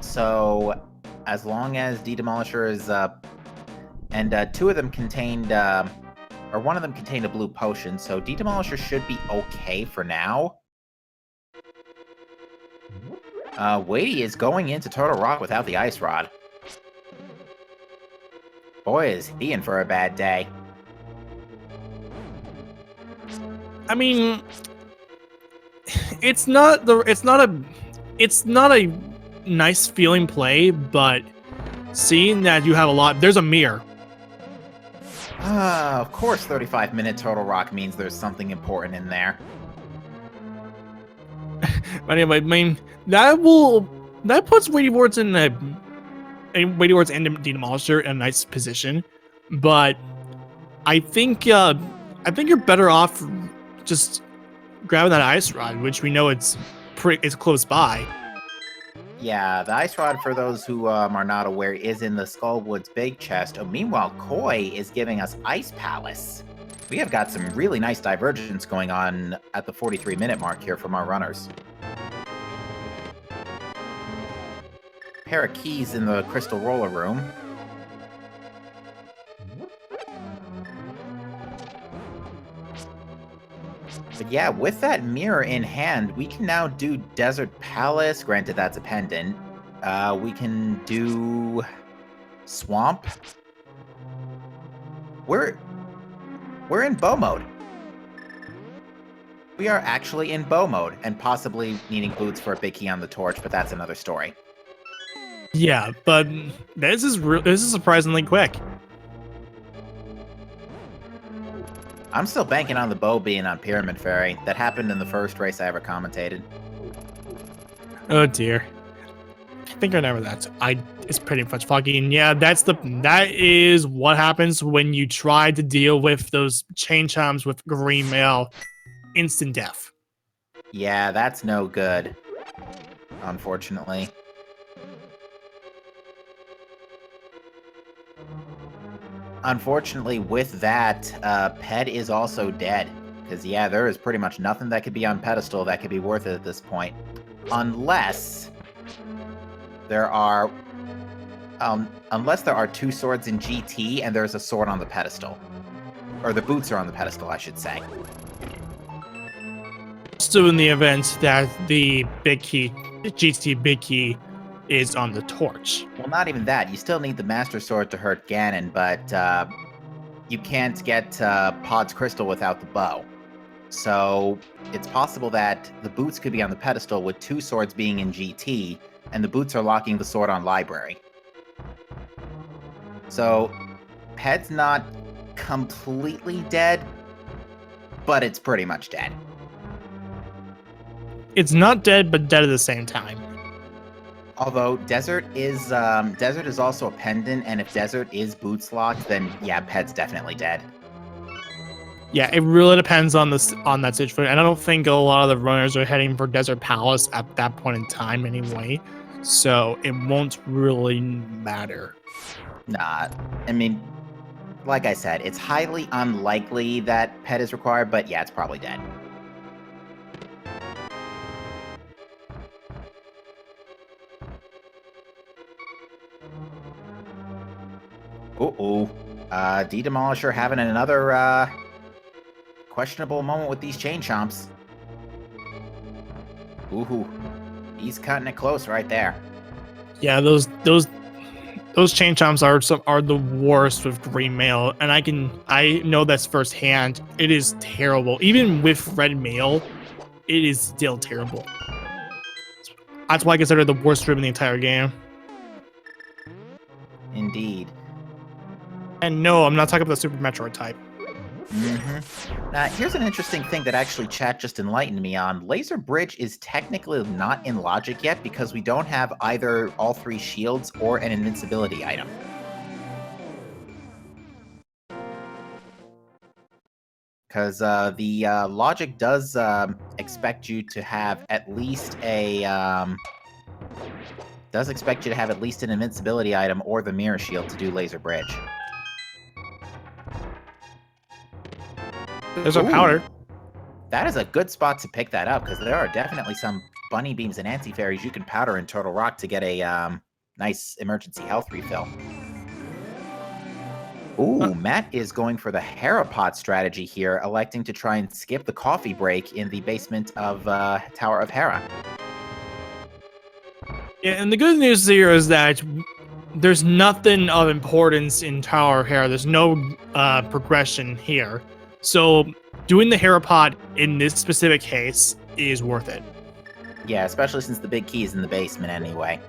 so as long as Demolisher is and 2 of them contained or one of them contained a blue potion, so Demolisher should be okay for now. Wadey is going into Turtle Rock without the ice rod. Boy, is he in for a bad day. I mean, it's not a nice feeling play, but seeing that you have a lot, there's a mirror. Of course 35-minute Turtle Rock means there's something important in there. But anyway, I mean, that puts Weighty Wards and Demolisher in a nice position, but I think you're better off just grabbing that ice rod, which we know it's close by. Yeah, the ice rod, for those who are not aware, is in the Skullwood's big chest. Meanwhile, Koi is giving us Ice Palace. We have got some really nice divergence going on at the 43-minute mark here from our runners. Pair of keys in the Crystal Roller Room. But yeah, with that mirror in hand, we can now do Desert Palace. Granted, that's a pendant. We can do Swamp. We're in bow mode. We are actually in bow mode, and possibly needing boots for a big key on the torch, but that's another story. Yeah, but this is surprisingly quick. I'm still banking on the bow being on Pyramid Fairy. That happened in the first race I ever commentated. Oh dear. I think I remember that. It's pretty much foggy, and yeah, that is what happens when you try to deal with those chain chomps with green mail. Instant death. Yeah, that's no good. Unfortunately. Unfortunately, with that, Ped is also dead. Because, yeah, there is pretty much nothing that could be on pedestal that could be worth it at this point. Unless there are 2 swords in GT and there's a sword on the pedestal. Or the boots are on the pedestal, I should say. Also, in the event that the big key, GT big key, is on the torch. Well, not even that. You still need the Master Sword to hurt Ganon, but you can't get Pod's Crystal without the bow. So it's possible that the boots could be on the pedestal with 2 swords being in GT, and the boots are locking the sword on Library. So Ped's not completely dead, but it's pretty much dead. It's not dead, but dead at the same time. Although Desert is also a pendant, and if Desert is boots locked, then yeah, Ped's definitely dead. Yeah, it really depends on that situation. And I don't think a lot of the runners are heading for Desert Palace at that point in time anyway. So it won't really matter. Nah, I mean, like I said, it's highly unlikely that Ped is required, but yeah, it's probably dead. Uh-oh. D-Demolisher having another, questionable moment with these Chain Chomps. Ooh, he's cutting it close right there. Yeah, those Chain Chomps are the worst with green mail, and I know that's firsthand. It is terrible. Even with red mail, it is still terrible. That's why I consider it the worst rib in the entire game. Indeed. And no, I'm not talking about the Super Metroid type. Now, here's an interesting thing that actually chat just enlightened me on. Laser Bridge is technically not in logic yet because we don't have either all 3 shields or an invincibility item. Because the logic does expect you to have at least an invincibility item or the mirror shield to do Laser Bridge. There's our powder. That is a good spot to pick that up, because there are definitely some bunny beams and anti-fairies you can powder in Turtle Rock to get a nice emergency health refill. Ooh, Matt is going for the Herapot strategy here, electing to try and skip the coffee break in the basement of Tower of Hera. Yeah, and the good news here is that there's nothing of importance in Tower of Hera. There's no progression here. So doing the Herapod in this specific case is worth it. Yeah, especially since the big key is in the basement anyway.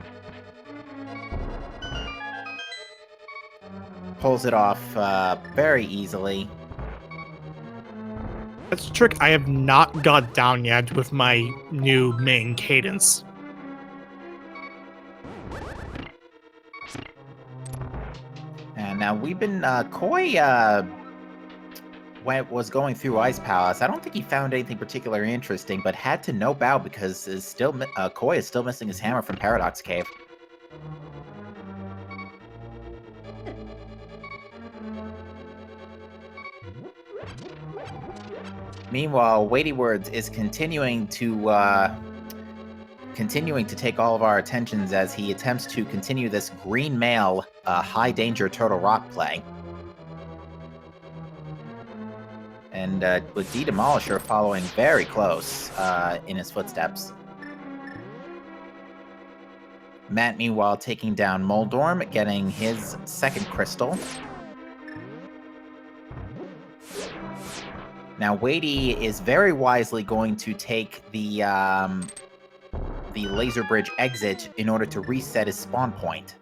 Pulls it off very easily. That's a trick I have not got down yet with my new main cadence. And now we've been Koi was going through Ice Palace. I don't think he found anything particularly interesting, but had to no bow because Koi is still missing his hammer from Paradox Cave. Meanwhile, Weighty Words is continuing to take all of our attentions as he attempts to continue this green mail high danger Turtle Rock play. And with D-Demolisher following very close in his footsteps. Matt, meanwhile, taking down Moldorm, getting his second crystal. Now, Weighty is very wisely going to take the Laser Bridge exit in order to reset his spawn point.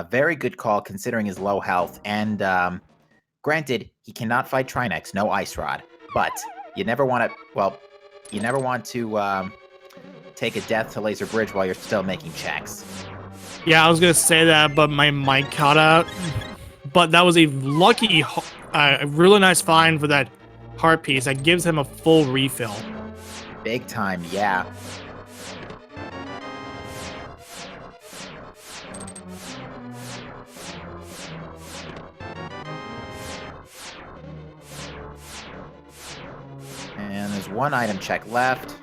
Very good call considering his low health, and granted, he cannot fight Trinex, no Ice Rod, but you never want to take a death to Laser Bridge while you're still making checks. Yeah, I was gonna say that, but my mic caught out. But that was a lucky, a really nice find for that heart piece. That gives him a full refill. Big time, yeah. And there's one item check left.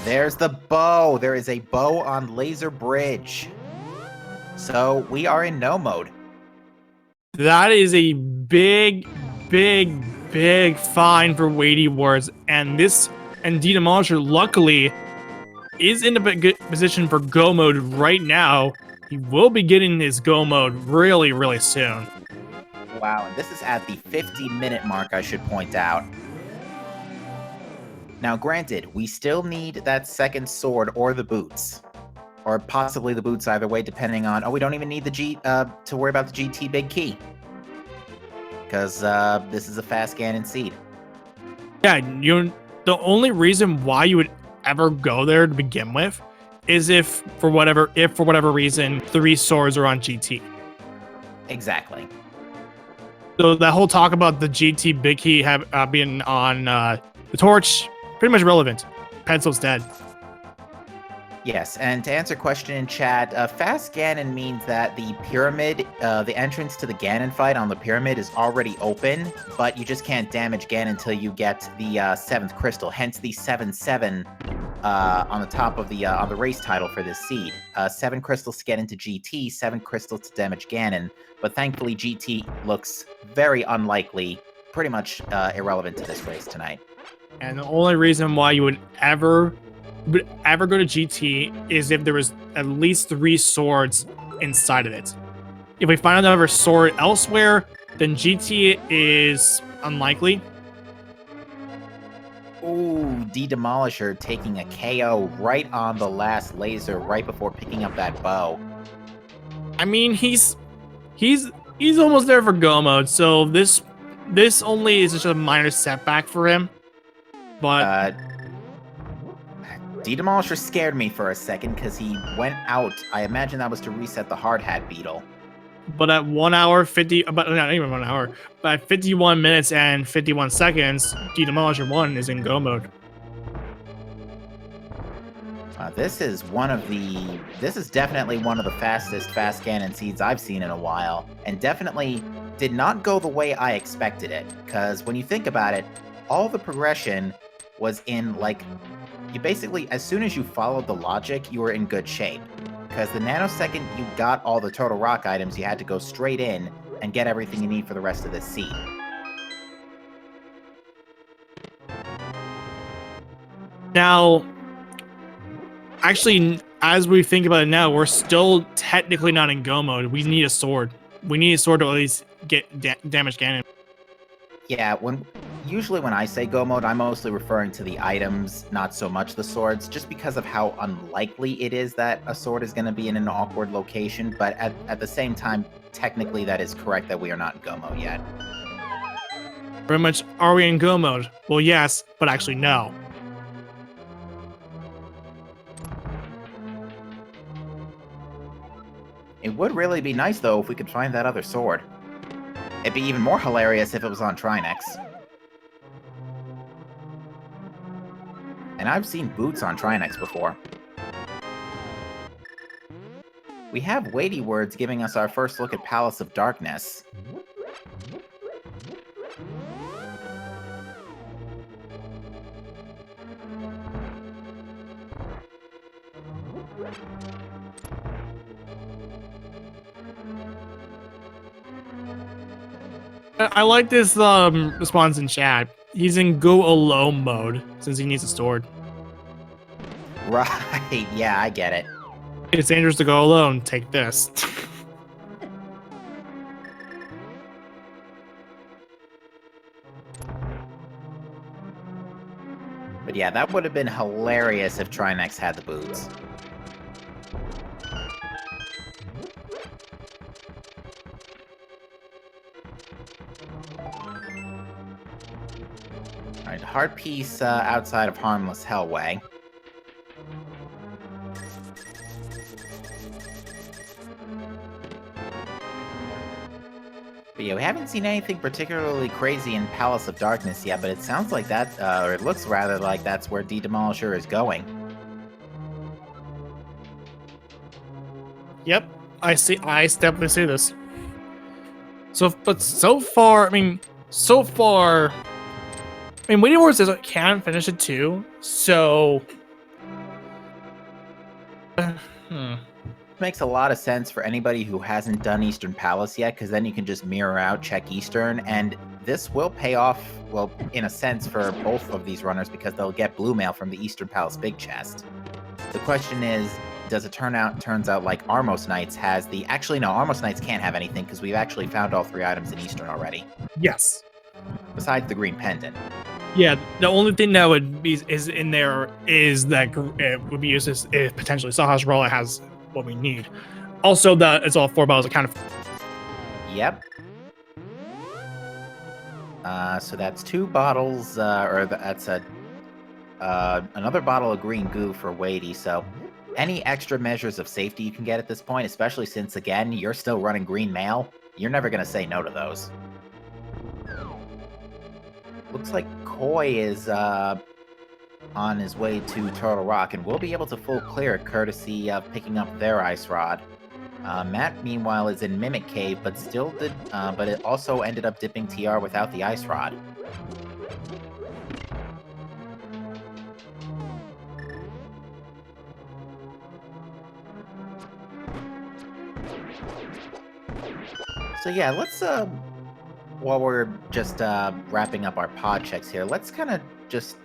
There's the bow. There is a bow on Laser Bridge. So we are in no mode. That is a big find for Weighty Words, and And D-Demolisher, luckily, is in a good position for go mode right now. He will be getting his go mode really, really soon. Wow, and this is at the 50-minute mark, I should point out. Now, granted, we still need that second sword or the boots. Or possibly the boots either way, depending on... Oh, we don't even need the to worry about the GT big key. Because this is a fast Ganon seed. Yeah, the only reason why you would ever go there to begin with is if for whatever reason 3 swords are on GT. Exactly. So that whole talk about the GT big key being on the torch, pretty much irrelevant. Pencil's dead. Yes, and to answer a question in chat, fast Ganon means that the pyramid, the entrance to the Ganon fight on the pyramid is already open, but you just can't damage Ganon until you get the 7th crystal, hence the 7-7 on the top of the on the race title for this seed. 7 crystals to get into GT, 7 crystals to damage Ganon, but thankfully GT looks very unlikely, pretty much irrelevant to this race tonight. And the only reason why you would ever go to GT is if there was at least 3 swords inside of it. If we find another sword elsewhere, then GT is unlikely. Ooh, D-Demolisher taking a KO right on the last laser right before picking up that bow. I mean, he's almost there for go mode, so this only is just a minor setback for him. But D-Demolisher scared me for a second because he went out. I imagine that was to reset the hard hat beetle. But at 1 hour 50, but not even 1 hour, but at 51 minutes and 51 seconds, D-Demolisher 1 is in go mode. This is definitely one of the fastest fast Ganon seeds I've seen in a while, and definitely did not go the way I expected it. Because when you think about it, all the progression was in, like, you basically, as soon as you followed the logic, you were in good shape. Because the nanosecond you got all the Total Rock items, you had to go straight in and get everything you need for the rest of this seed. Now, actually, as we think about it now, we're still technically not in go mode. We need a sword. We need a sword to at least get damage Ganon. Yeah, usually when I say go mode, I'm mostly referring to the items, not so much the swords, just because of how unlikely it is that a sword is going to be in an awkward location, but at the same time, technically that is correct that we are not in go mode yet. Pretty much, are we in go mode? Well, yes, but actually no. It would really be nice, though, if we could find that other sword. It'd be even more hilarious if it was on Trinex. And I've seen boots on Trinex before. We have weighty words giving us our first look at Palace of Darkness. I like this response in chat. He's in go alone mode since he needs a sword. Right, yeah, I get it. It's dangerous to go alone. Take this. But yeah, that would have been hilarious if Trinex had the boots. Alright, heart piece outside of Harmless Hellway. But yeah, we haven't seen anything particularly crazy in Palace of Darkness yet, but it sounds like that, or it looks rather like that's where D-Demolisher is going. Yep, I definitely see this. But so far, I mean, Waiting Wars can finish it too, so... makes a lot of sense for anybody who hasn't done Eastern Palace yet, because then you can just mirror out, check Eastern, and this will pay off, well, in a sense, for both of these runners, because they'll get blue mail from the Eastern Palace big chest. The question is, does it turns out like Armos Knights has the... Actually, no, Armos Knights can't have anything, because we've actually found all 3 items in Eastern already. Yes. Besides the green pendant. Yeah, the only thing that would be is in there is that it would be used as if potentially Saha's Rolla has what we need. Also, that it's all 4 bottles of kind of. Yep. So that's 2 bottles, that's another bottle of green goo for Wadey. So any extra measures of safety you can get at this point, especially since, again, you're still running green mail, you're never going to say no to those. Looks like Koi is on his way to Turtle Rock, and we'll be able to full clear it courtesy of picking up their Ice Rod. Matt, meanwhile, is in Mimic Cave, but it also ended up dipping TR without the Ice Rod. So yeah, let's while we're just wrapping up our pod checks here, let's kind of just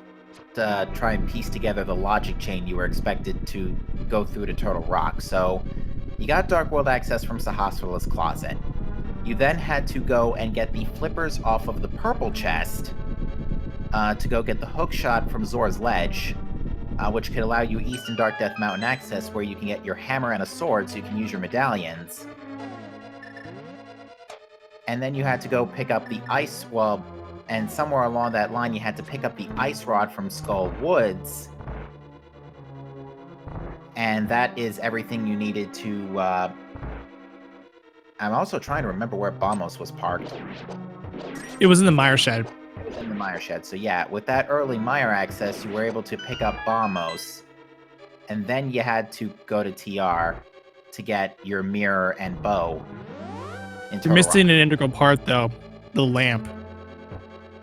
try and piece together the logic chain you were expected to go through to Turtle Rock. So, you got Dark World access from Sahasrah's closet. You then had to go and get the flippers off of the purple chest to go get the hook shot from Zor's Ledge, which could allow you East and Dark Death Mountain access, where you can get your hammer and a sword so you can use your medallions. And then you had to go pick up the ice, and somewhere along that line you had to pick up the Ice Rod from Skull Woods. And that is everything you needed to... I'm also trying to remember where Bombos was parked. It was in the Mire Shed. It was in the Mire Shed. So yeah, with that early Mire access, you were able to pick up Bombos. And then you had to go to TR to get your mirror and bow. You're missing an integral part, though. The lamp.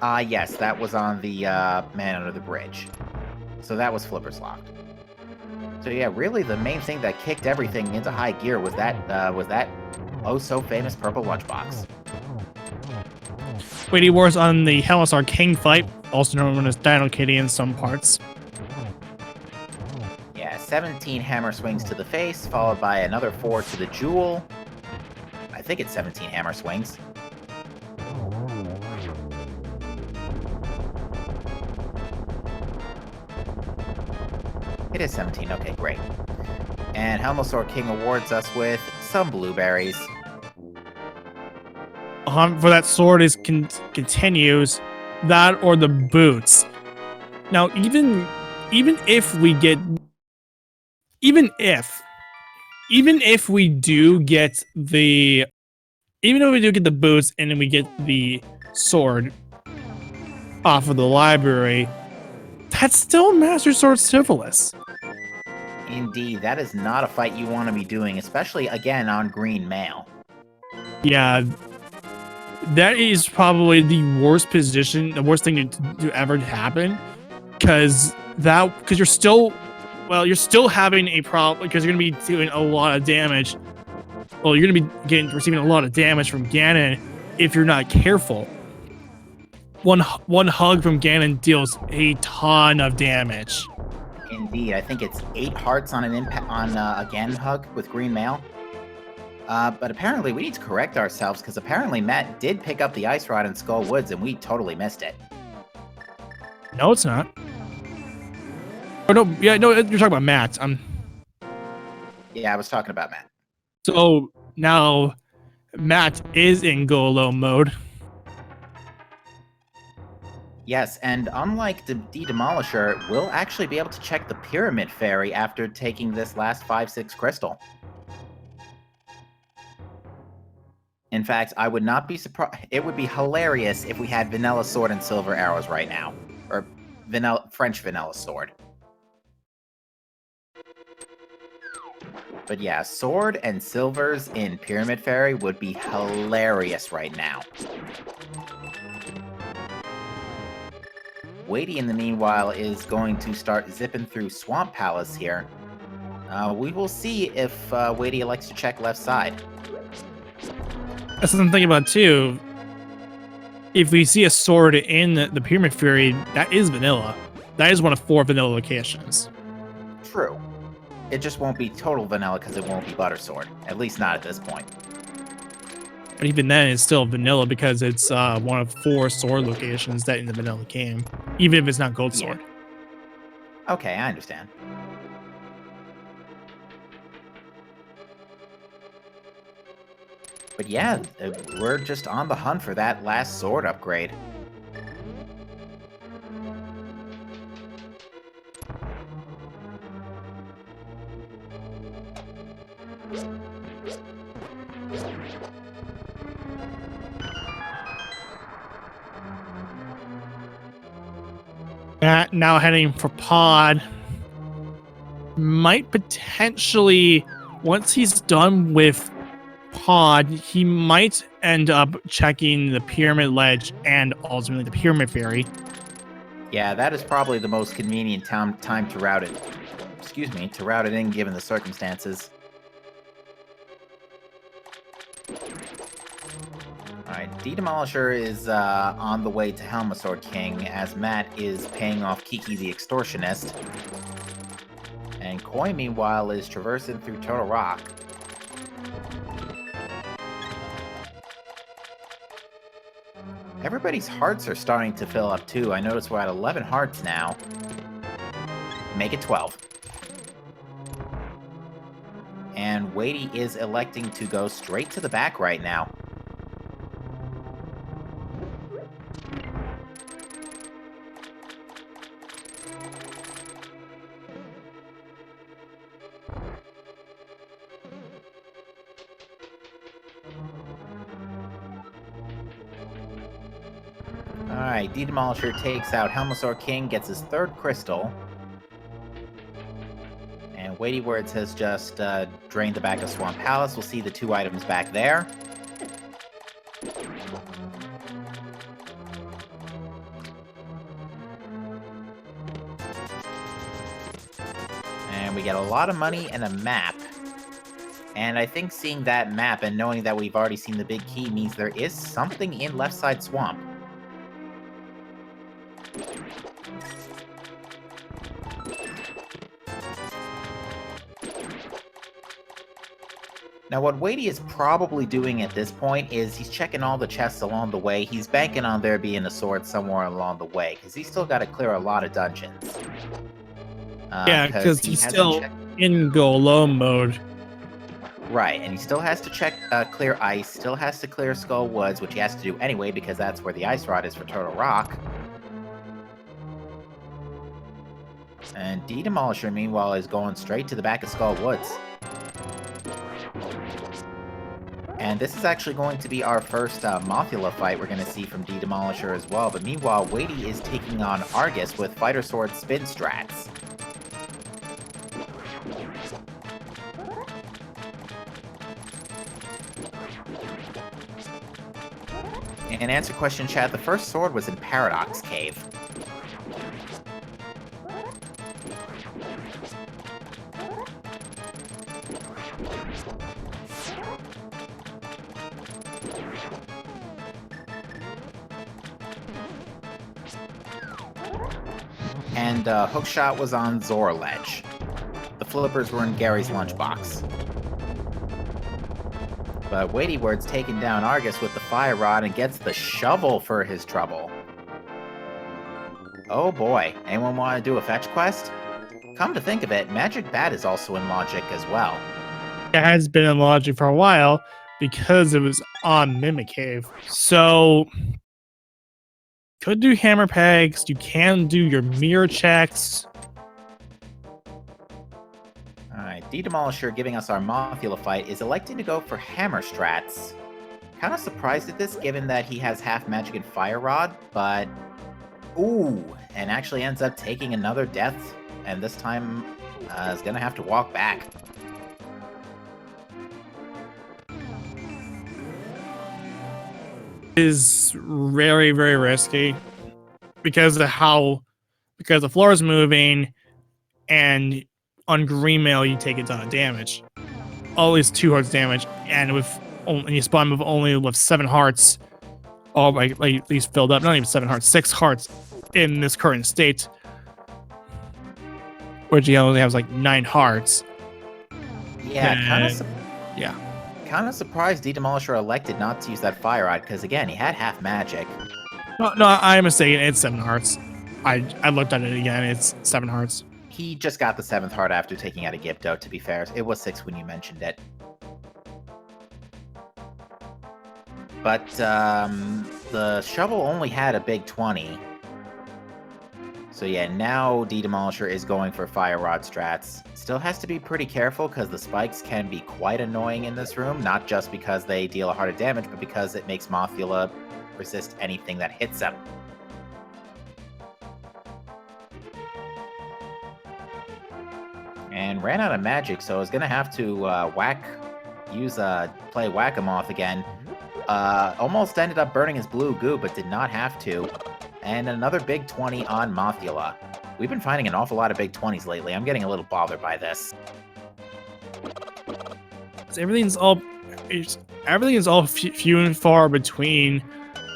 Yes, that was on the Man Under the Bridge. So that was Flipper's locked. So yeah, really the main thing that kicked everything into high gear was that oh-so-famous purple lunchbox. Wadey Wars on the Hellasar King fight, also known as Dino Kitty in some parts. Yeah, 17 hammer swings to the face, followed by another 4 to the jewel. I think it's 17 hammer swings. It is 17, okay, great. And Helmosaur King awards us with some blueberries. For that sword is continues, that or the boots. Now, even if we do get the boots and then we get the sword off of the library, that's still Master Sword Syphilis. Indeed, that is not a fight you want to be doing, especially, again, on green mail. Yeah, that is probably the worst position, the worst thing to ever happen, because you're still having a problem, because you're going to be doing a lot of damage. Well, you're going to be receiving a lot of damage from Ganon if you're not careful. One hug from Ganon deals a ton of damage. Indeed, I think it's 8 hearts on a Ganon hug with green mail. But apparently we need to correct ourselves, because apparently Matt did pick up the Ice Rod in Skull Woods and we totally missed it. No, it's not. Oh no, yeah, no, you're talking about Matt. Yeah, I was talking about Matt. So now Matt is in Golo mode. Yes, and unlike the Demolisher, we'll actually be able to check the Pyramid Fairy after taking this last 5-6 crystal. In fact, I would not be surprised. It would be hilarious if we had Vanilla Sword and Silver Arrows right now. Or French Vanilla Sword. But yeah, Sword and Silvers in Pyramid Fairy would be hilarious right now. Wadey, in the meanwhile, is going to start zipping through Swamp Palace here. We will see if Wadey elects to check left side. That's what I'm thinking about too. If we see a sword in the Pyramid Fury, that is vanilla. That is one of 4 vanilla locations. True. It just won't be total vanilla because it won't be Butter Sword. At least not at this point. But even then, it's still vanilla because it's one of 4 sword locations that in the vanilla game, even if it's not Gold Sword. Yeah. Okay, I understand. But yeah, we're just on the hunt for that last sword upgrade. Matt now heading for Pod. Might potentially, once he's done with Pod, he might end up checking the Pyramid Ledge and ultimately the Pyramid Fairy. Yeah, that is probably the most convenient time to route it. Excuse me, to route it in given the circumstances. Alright, D-Demolisher is on the way to Helmasword King as Matt is paying off Kiki the Extortionist. And Koi, meanwhile, is traversing through Turtle Rock. Everybody's hearts are starting to fill up too. I notice we're at 11 hearts now. Make it 12. And Wadey is electing to go straight to the back right now. Alright, D-Demolisher takes out Helmasaur King, gets his 3rd crystal. And Weighty Words has just drained the back of Swamp Palace. We'll see the 2 items back there. And we get a lot of money and a map. And I think seeing that map and knowing that we've already seen the big key means there is something in Left Side Swamp. Now, what Wadey is probably doing at this point is he's checking all the chests along the way. He's banking on there being a sword somewhere along the way, because he's still got to clear a lot of dungeons. Yeah, because he's still in go alone mode. Right, and he still has to clear ice, still has to clear Skull Woods, which he has to do anyway, because that's where the ice rod is for Turtle Rock. And D-Demolisher, meanwhile, is going straight to the back of Skull Woods. And this is actually going to be our first Mothula fight we're going to see from D-Demolisher as well. But meanwhile, Wadey is taking on Argus with Fighter Sword spin strats. And answer question, chat, the first sword was in Paradox Cave. And Hookshot was on Zora Ledge. The flippers were in Gary's lunchbox. But Weighty Words taking down Argus with the fire rod and gets the shovel for his trouble. Oh boy, anyone want to do a fetch quest? Come to think of it, Magic Bat is also in Logic as well. It has been in Logic for a while because it was on Mimic Cave. So could do hammer pegs, you can do your mirror checks. Alright, D-Demolisher giving us our Mothula fight is electing to go for hammer strats. Kind of surprised at this given that he has half magic and fire rod, but ooh, and actually ends up taking another death, and this time is gonna have to walk back. Is very, very risky because of the floor is moving and on green mail, you take a ton of damage. Always 2 hearts damage, and you spawn with only 7 hearts, all like at least filled up. Not even 7 hearts, 6 hearts in this current state, where he only has like 9 hearts. Yeah, yeah. Kind of surprised D-Demolisher elected not to use that fire rod because again, he had half magic. No, I'm mistaken. It's 7 hearts. I looked at it again. It's 7 hearts. He just got the 7th heart after taking out a Gipto, to be fair. It was 6 when you mentioned it. But the shovel only had a big 20. So yeah, now D-Demolisher is going for fire rod strats. Still has to be pretty careful because the spikes can be quite annoying in this room, not just because they deal a heart of damage, but because it makes Mothula resist anything that hits them. And ran out of magic, so I was gonna have to play Whack-A-Moth again. Almost ended up burning his blue goo, but did not have to. And another big 20 on Mothula. We've been finding an awful lot of big 20s lately. I'm getting a little bothered by this. Everything's all few and far between,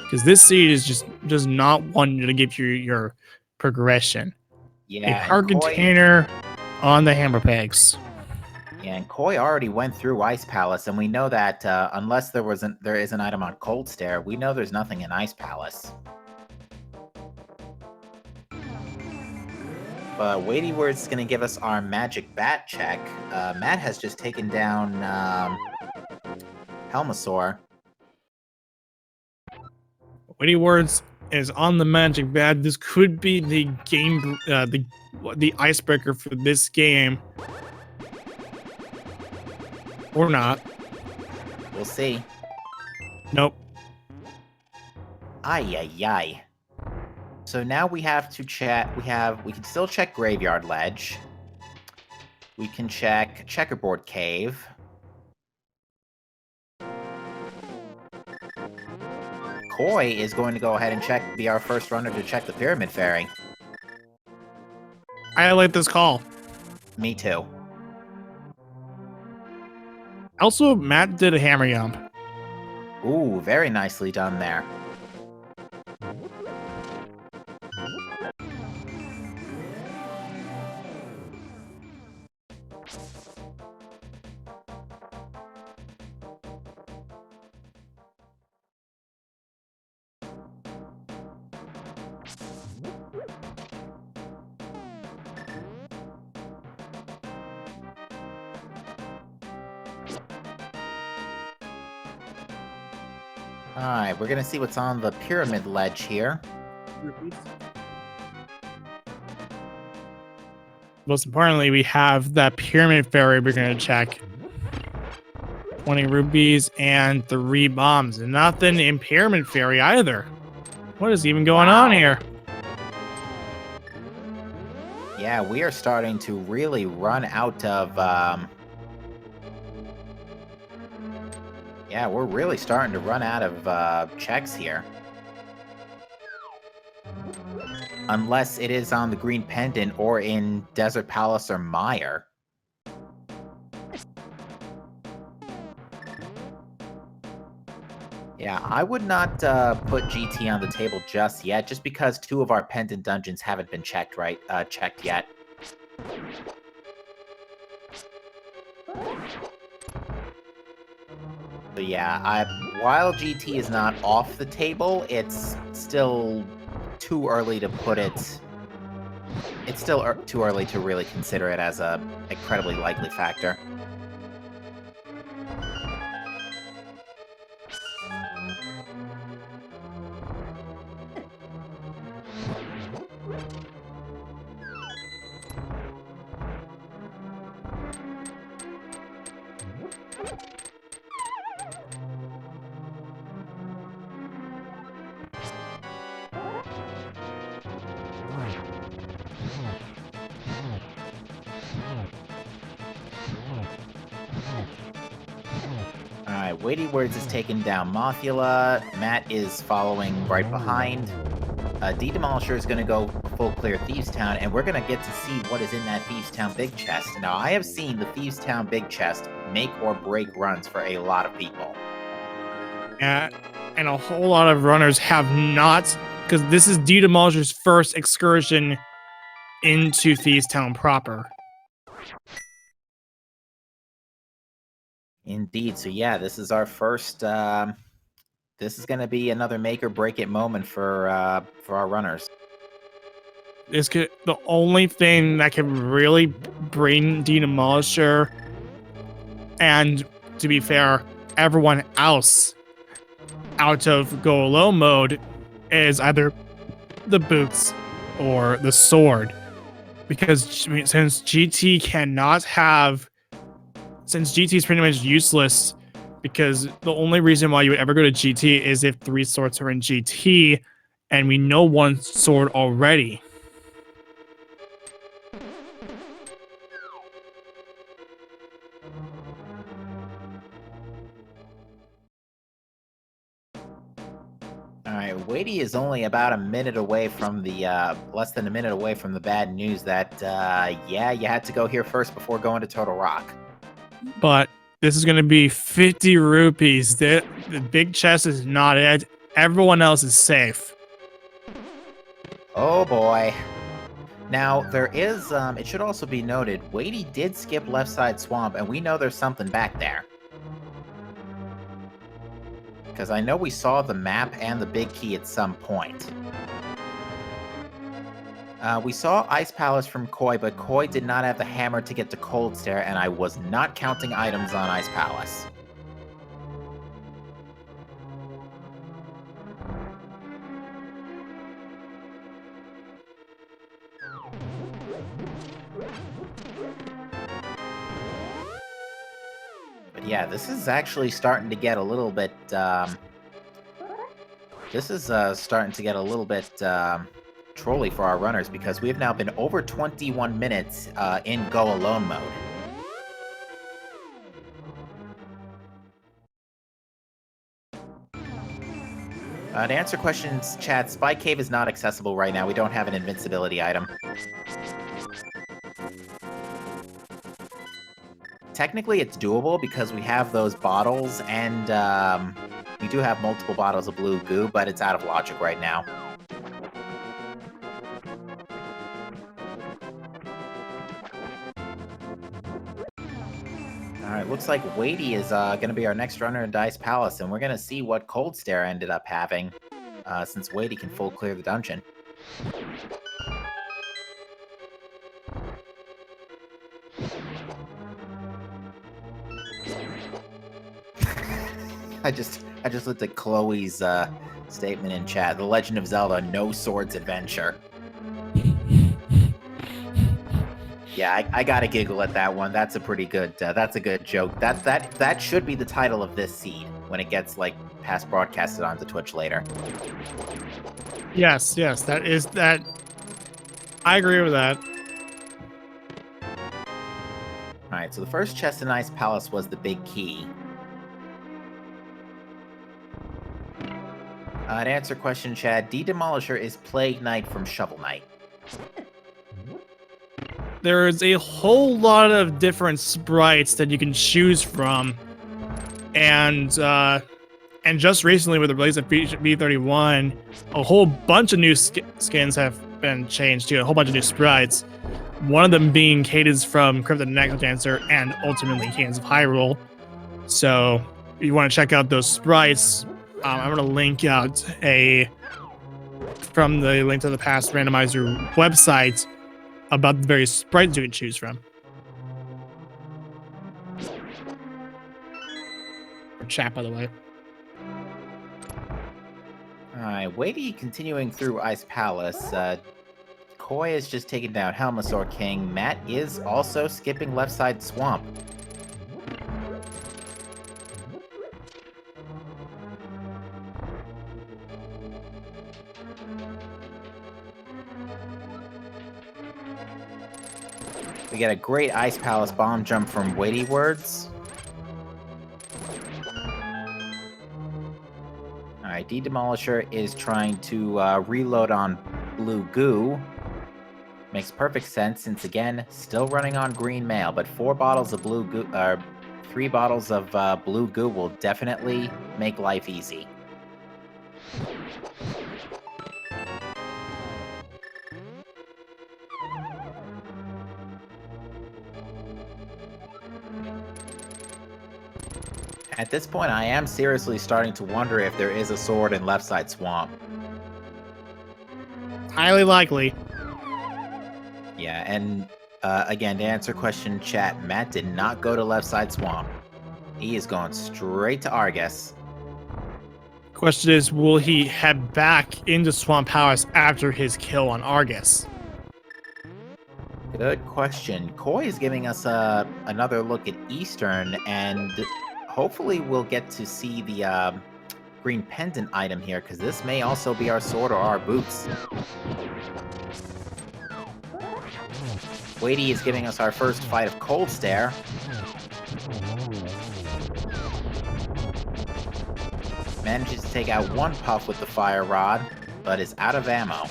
because this seed is just does not want you to give you your progression. Yeah, a heart container on the hammer pegs. Yeah, and Koi already went through Ice Palace, and we know that unless there is an item on Cold Stare, we know there's nothing in Ice Palace. But Weighty Word's is going to give us our magic bat check. Matt has just taken down Helmasaur. Weighty Words is on the magic bat. This could be the game, the icebreaker for this game, or not. We'll see. Nope. Ay ay ay. So now we have to check. We can still check Graveyard Ledge. We can check Checkerboard Cave. Koi is going to go ahead and be our first runner to check the Pyramid Fairy. I like this call. Me too. Also, Matt did a hammer jump. Ooh, very nicely done there. Alright, we're gonna see what's on the Pyramid Ledge here. Most importantly, we have that Pyramid Fairy we're going to check. 20 rubies and 3 bombs. And nothing in Pyramid Fairy either. What is even going on here? Yeah, we are starting to really run out of... Yeah, we're really starting to run out of checks here. Unless it is on the Green Pendant or in Desert Palace or Mire. Yeah, I would not put GT on the table just yet, just because 2 of our pendant dungeons haven't been checked yet. So yeah, while GT is not off the table, it's still too early to put it... It's still too early to really consider it as a incredibly likely factor. Alright, Weighty Words is taking down Mothula. Matt is following right behind. D Demolisher is going to go full clear Thieves Town, and we're going to get to see what is in that Thieves Town big chest. Now, I have seen the Thieves Town big chest make or break runs for a lot of people. And a whole lot of runners have not, because this is D Demolisher's first excursion into Thieves Town proper. Indeed. So yeah, this is our first. This is going to be another make or break it moment for our runners. The only thing that can really bring D Demolisher, and to be fair, everyone else out of go alone mode is either the boots or the sword, because since GT is pretty much useless, because the only reason why you would ever go to GT is if 3 swords are in GT, and we know 1 sword already. Alright, Wadey is only about a minute away from the, less than a minute away from the bad news that, yeah, you had to go here first before going to Total Rock. But this is going to be 50 rupees. The big chest is not it. Everyone else is safe. Oh boy. Now, there is, it should also be noted, Wadey did skip Left Side Swamp, and we know there's something back there. Because I know we saw the map and the big key at some point. We saw Ice Palace from Koi, but Koi did not have the hammer to get to Cold Stare, and I was not counting items on Ice Palace. But yeah, this is actually starting to get a little bit, trolly for our runners, because we have now been over 21 minutes in Go Alone mode. To answer questions, chat, Spy Cave is not accessible right now. We don't have an invincibility item. Technically, it's doable because we have those bottles, and we do have multiple bottles of blue goo, but it's out of logic right now. Alright, looks like Wadey is going to be our next runner in Dice Palace, and we're going to see what Cold Stare ended up having, since Wadey can full clear the dungeon. I just looked at Chloe's statement in chat. The Legend of Zelda No Swords Adventure. Yeah, I gotta giggle at that one. That's a pretty good. That's a good joke. That should be the title of this seed when it gets like past broadcasted onto Twitch later. Yes, that is that. I agree with that. All right, so the first chest in Ice Palace was the big key. To answer question, Chad, D Demolisher is Plague Knight from Shovel Knight. There is a whole lot of different sprites that you can choose from, and just recently with the release of B31, a whole bunch of new skins have been changed too. A whole bunch of new sprites. One of them being Cadence from Cryptid Necrodancer and ultimately Cadence of Hyrule. So if you want to check out those sprites, I'm going to link out from the Link to the Past Randomizer website about the various sprites you can choose from. Or chat, by the way. Alright, Wadey continuing through Ice Palace. Koi is just taking down Helmasaur King. Matt is also skipping Left Side Swamp. We get a great Ice Palace bomb jump from Wadey Words. Alright, D-Demolisher is trying to reload on blue goo. Makes perfect sense since, again, still running on green mail, but 4 bottles of blue goo, 3 bottles of blue goo will definitely make life easy. At this point, I am seriously starting to wonder if there is a sword in left side swamp. Highly likely. Yeah, and again, to answer question chat, Matt did not go to left side swamp. He is going straight to Argus. Question is, will he head back into Swamp Palace after his kill on Argus? Good question. Koi is giving us another look at Eastern, and hopefully we'll get to see the green pendant item here, because this may also be our sword or our boots. Wadey is giving us our first fight of Cold Stare. Manages to take out one puff with the fire rod, but is out of ammo.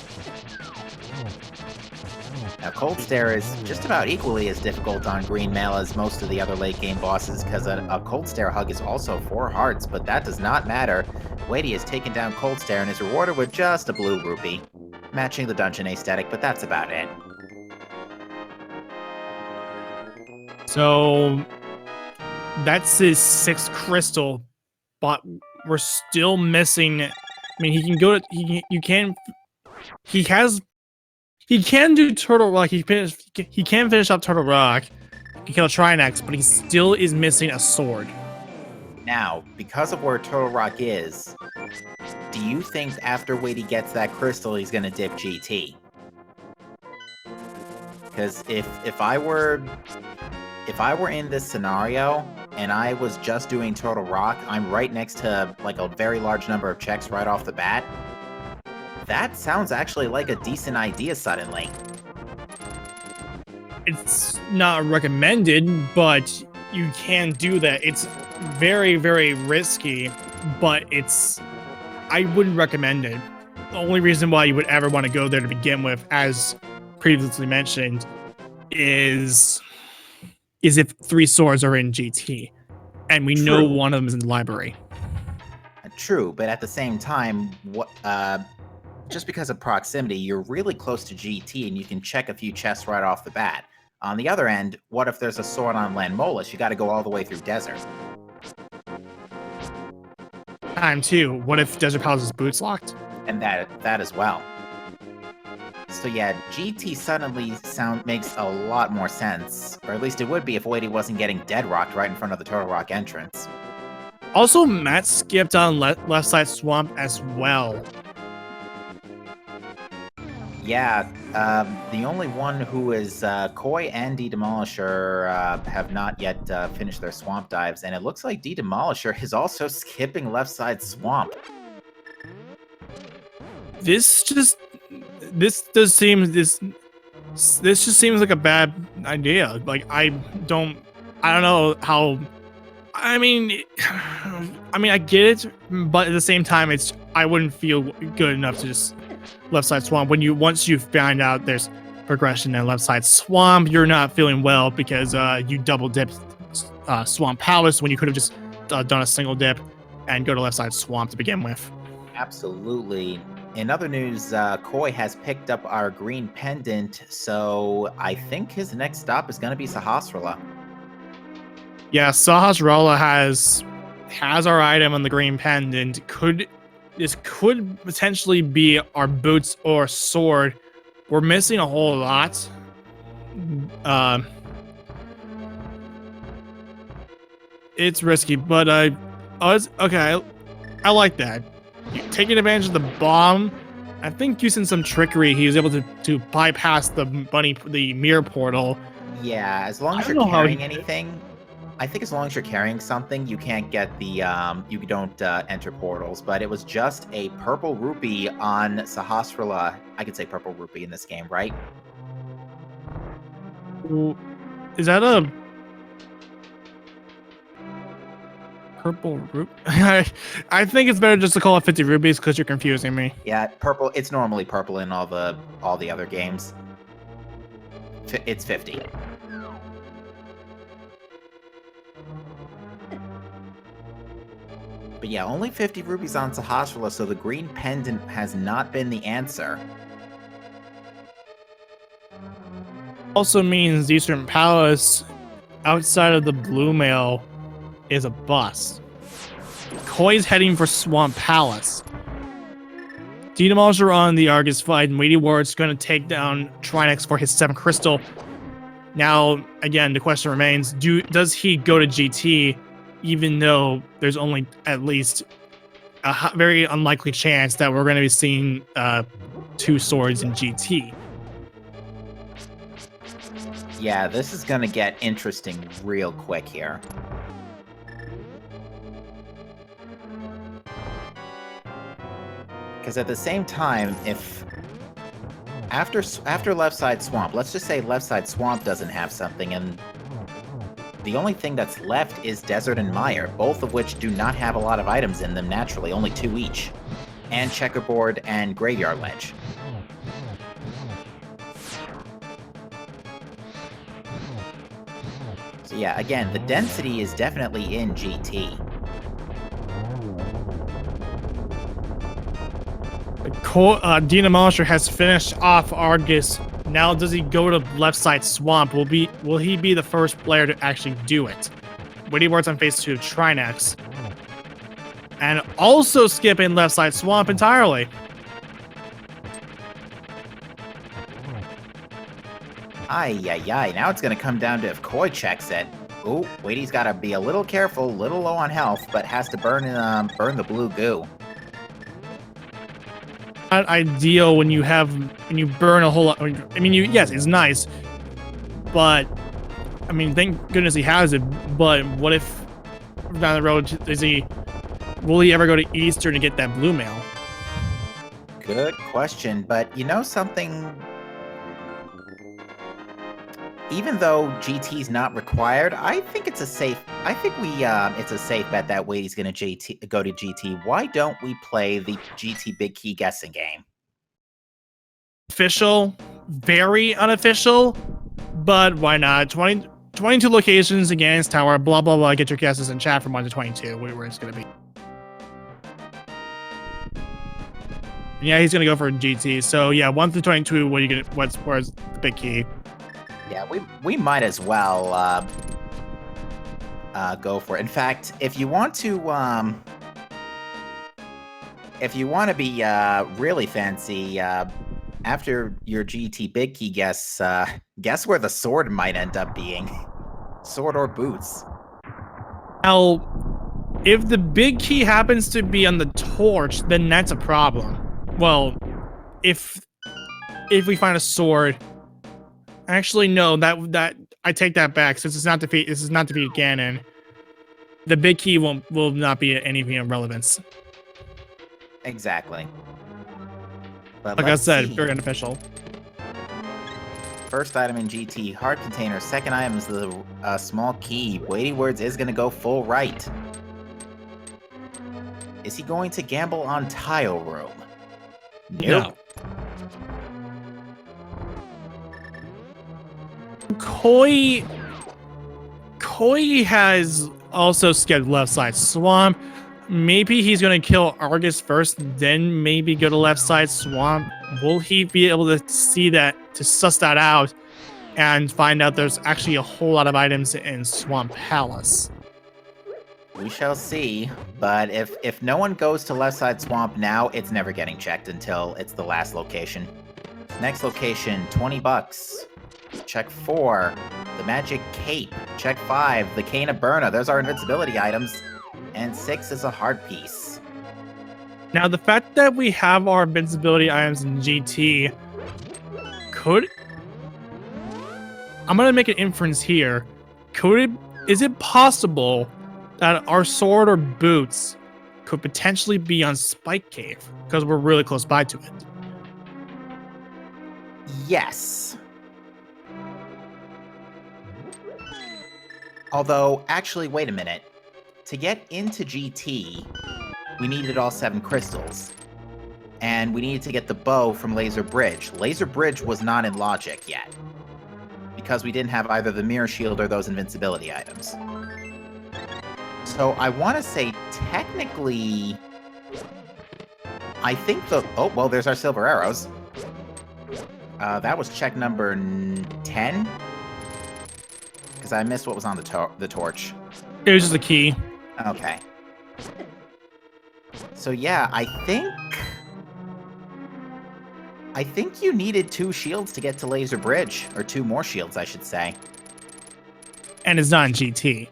Now, Cold Stare is just about equally as difficult on green mail as most of the other late game bosses, because a Cold Stare hug is also 4 hearts, but that does not matter. Wadey has taken down Cold Stare and is rewarded with just a blue rupee, matching the dungeon aesthetic, but that's about it. So that's his 6th crystal, but we're still missing. I mean, he can go to he can do Turtle Rock. He can finish up Turtle Rock. He can kill Trinex, but he still is missing a sword. Now, because of where Turtle Rock is, do you think after Wadey gets that crystal, he's gonna dip GT? Because if I were in this scenario and I was just doing Turtle Rock, I'm right next to like a very large number of checks right off the bat. That sounds actually like a decent idea suddenly. It's not recommended, but you can do that. It's very, very risky, but I wouldn't recommend it. The only reason why you would ever want to go there to begin with, as previously mentioned, is if 3 swords are in GT, and we know one of them is in the library. True, but at the same time, just because of proximity, you're really close to GT and you can check a few chests right off the bat. On the other end, what if there's a sword on Lanmolas? You gotta go all the way through Desert. Time 2, what if Desert Palace's boots locked? And that as well. So yeah, GT suddenly makes a lot more sense. Or at least it would be if Wadey wasn't getting dead rocked right in front of the Turtle Rock entrance. Also, Matt skipped on left side swamp as well. Yeah, the only one who is Koi and D-Demolisher have not yet finished their swamp dives, and it looks like D-Demolisher is also skipping left side swamp. This just seems like a bad idea. Like I don't know how. I mean, I get it, but at the same time, I wouldn't feel good enough to just left side swamp. Once you find out there's progression in left side swamp, you're not feeling well because you double dipped Swamp Palace when you could have just done a single dip and go to left side swamp to begin with. Absolutely. In other news, Koi has picked up our green pendant, so I think his next stop is going to be Sahasrara. Yeah, Sahasrara has our item on the green pendant. This could potentially be our boots or sword. We're missing a whole lot. It's risky, but I like that. Taking advantage of the bomb. I think using some trickery, he was able to bypass the mirror portal. Yeah, as long as you're carrying anything. I think as long as you're carrying something, you can't get the, you don't enter portals, but it was just a purple rupee on Sahasrara. I could say purple rupee in this game, right? Is that a... Purple ruby. I think it's better just to call it 50 rubies because you're confusing me. Yeah, purple. It's normally purple in all the other games. It's 50. But yeah, only 50 rubies on Sahasrahla, so the green pendant has not been the answer. Also means the Eastern Palace outside of the Blue Mail is a bust. Koi's heading for Swamp Palace. Demolisher on the Argus fight, and Weighty Ward's going to take down Trinex for his 7th crystal. Now, again, the question remains, does he go to GT, even though there's only at least a very unlikely chance that we're going to be seeing 2 swords in GT? Yeah, this is going to get interesting real quick here. Because at the same time, if after Left Side Swamp, let's just say Left Side Swamp doesn't have something, and the only thing that's left is Desert and Mire, both of which do not have a lot of items in them naturally, only 2 each, and Checkerboard and Graveyard Ledge. So yeah, again, the density is definitely in GT. Demolisher has finished off Argus. Now, does he go to Left Side Swamp? Will he be the first player to actually do it? Weighty Ward's on phase 2 of Trinex. And also skipping Left Side Swamp entirely. Ay. Now it's going to come down to if Koi checks it. Ooh, Weighty's got to be a little careful, a little low on health, but has to burn the blue goo. Not ideal when you burn a whole lot. I mean, yes, it's nice, but I mean, thank goodness he has it. But what if down the road will he ever go to Eastern to get that blue mail? Good question, but you know something? Even though GT's not required, I think it's a safe. It's a safe bet that Weighty's going to go to GT. Why don't we play the GT Big Key guessing game? Official, very unofficial, but why not? 22 locations against Tower. Blah blah blah. Get your guesses in chat from 1 to 22. Where it's going to be. Yeah, he's going to go for GT. So yeah, 1 through 22. What are you going to? Where's the Big Key? Yeah, we might as well go for it. In fact, if you want to be really fancy, after your GT Big Key guess where the sword might end up being. Sword or boots. Now, if the Big Key happens to be on the torch, then that's a problem. Well, if we find a sword. Actually, no. That I take that back. Since this is not defeat Ganon, the Big Key will not be anything of relevance. Exactly. But like I said, very unofficial. First item in GT, hard container. Second item is the small key. Weighty Words is going to go full right. Is he going to gamble on Tile Room? Nope. No. Koi has also skipped Left Side Swamp. Maybe he's going to kill Argus first, then maybe go to Left Side Swamp. Will he be able to see that, to suss that out, and find out there's actually a whole lot of items in Swamp Palace? We shall see, but if no one goes to Left Side Swamp now, it's never getting checked until it's the last location. Next location, 20 bucks. Check 4, the Magic Cape. Check 5, the Cane of Burna. Those are invincibility items. And 6 is a hard piece. Now, the fact that we have our invincibility items in GT I'm going to make an inference here. Is it possible that our sword or boots could potentially be on Spike Cave? Because we're really close by to it. Yes. Although, actually, wait a minute. to get into GT, we needed all 7 crystals. And we needed to get the bow from Laser Bridge. Laser Bridge was not in Logic yet, because we didn't have either the Mirror Shield or those invincibility items. So I want to say, technically, I think the... Oh, well, there's our silver arrows. That was check number 10? Because I missed what was on the torch. It was just a key. Okay. So yeah, I think you needed 2 shields to get to Laser Bridge. Or 2 more shields, I should say. And it's not in GT.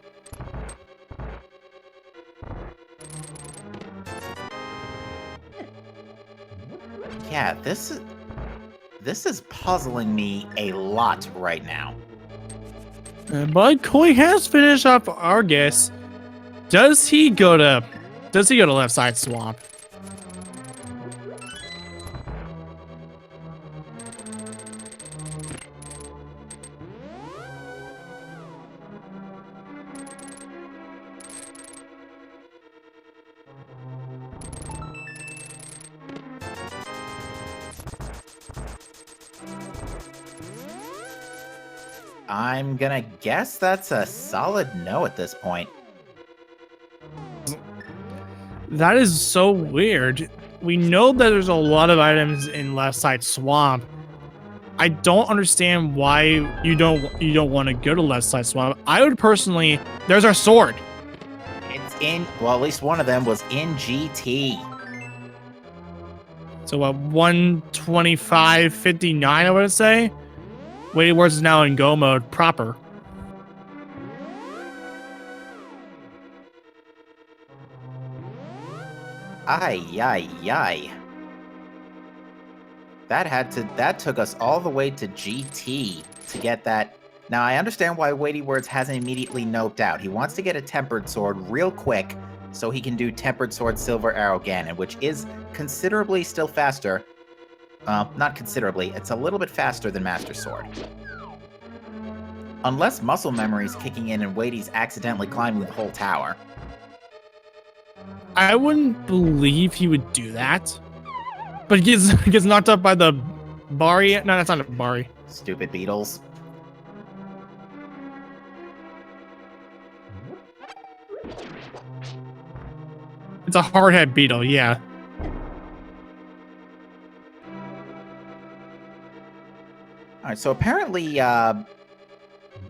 Yeah, this is puzzling me a lot right now. But Koi has finished up Argus. Does he go to left side swamp? I'm gonna guess that's a solid no at this point. That is so weird. We know that there's a lot of items in left side swamp. I don't understand why you don't want to go to left side swamp. I would personally. There's our sword. It's in. Well, at least one of them was in GT. So what? 125.59. I would say. Waiting Words is now in go mode proper. Ay, ay, ay. That took us all the way to GT to get that. Now, I understand why Weighty Words hasn't immediately noped out. He wants to get a Tempered Sword real quick so he can do Tempered Sword Silver Arrow Ganon, which is considerably still faster. Not considerably. It's a little bit faster than Master Sword. Unless muscle memory's kicking in and Weighty's accidentally climbing the whole tower. I wouldn't believe he would do that. But he gets knocked up by the Bari. No, that's not a Bari. Stupid beetles. It's a hardhead beetle, yeah. Alright, so apparently,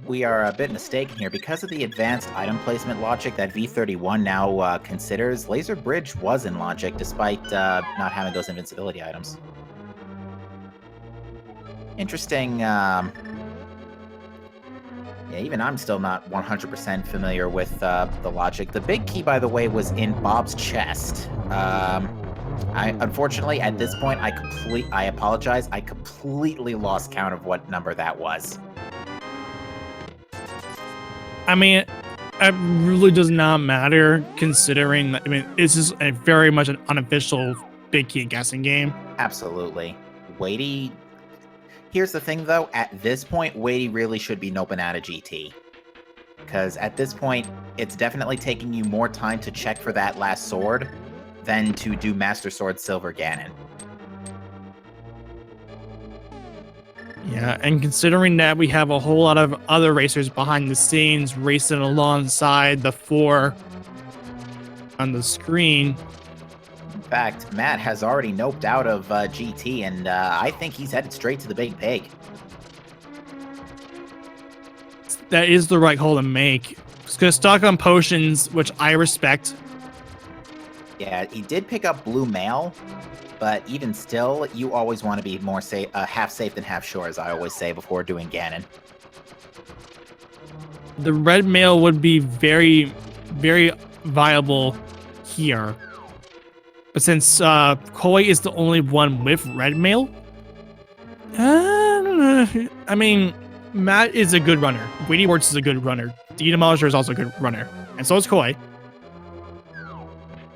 we are a bit mistaken here. Because of the advanced item placement logic that V31 now considers, Laser Bridge was in logic, despite not having those invincibility items. Interesting, yeah, even I'm still not 100% familiar with the logic. The big key, by the way, was in Bob's chest. Unfortunately, at this point, I apologize, I completely lost count of what number that was. I mean, it really does not matter, considering that, I mean, it's just a very much an unofficial big key guessing game. Absolutely. Weighty... Here's the thing, though. At this point, Weighty really should be noping out of GT. Because at this point, it's definitely taking you more time to check for that last sword than to do Master Sword Silver Ganon. Yeah, and considering that we have a whole lot of other racers behind the scenes racing alongside the 4 on the screen. In fact, Matt has already noped out of GT, and I think he's headed straight to the Big Pig. That is the right call to make. It's going to stock on potions, which I respect. Yeah, he did pick up Blue Mail, but even still, you always want to be more safe, half safe than half sure, as I always say before doing Ganon. The red mail would be very, very viable here. But since Koi is the only one with red mail, I mean, Matt is a good runner. Weighty Words is a good runner. The Demolisher is also a good runner. And so is Koi.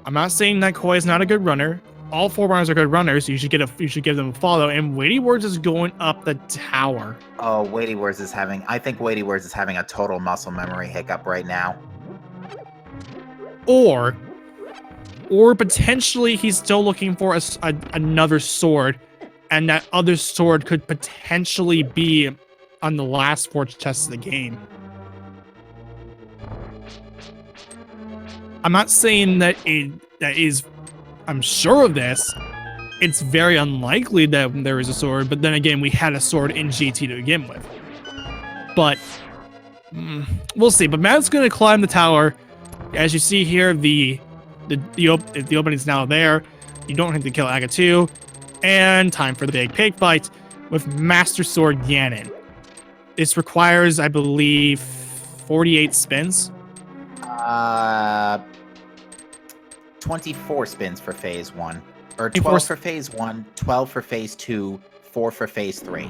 I'm not saying that Koi is not a good runner. All 4 runners are good runners, so you should give them a follow. And Weighty Words is going up the tower. Oh, Weighty Words is having... I think Weighty Words is having a total muscle memory hiccup right now. or potentially he's still looking for another sword, and that other sword could potentially be on the last 4 chests of the game. I'm not saying that I'm sure of this. It's very unlikely that there is a sword, but then again, we had a sword in GT to begin with. But we'll see. But Matt's going to climb the tower. As you see here, the opening's now there. You don't have to kill Aga 2. And time for the big pig fight with Master Sword Ganon. This requires, I believe, 48 spins. 24 spins for phase 1. Or 12 for phase 1, 12 for phase 2, 4 for phase 3.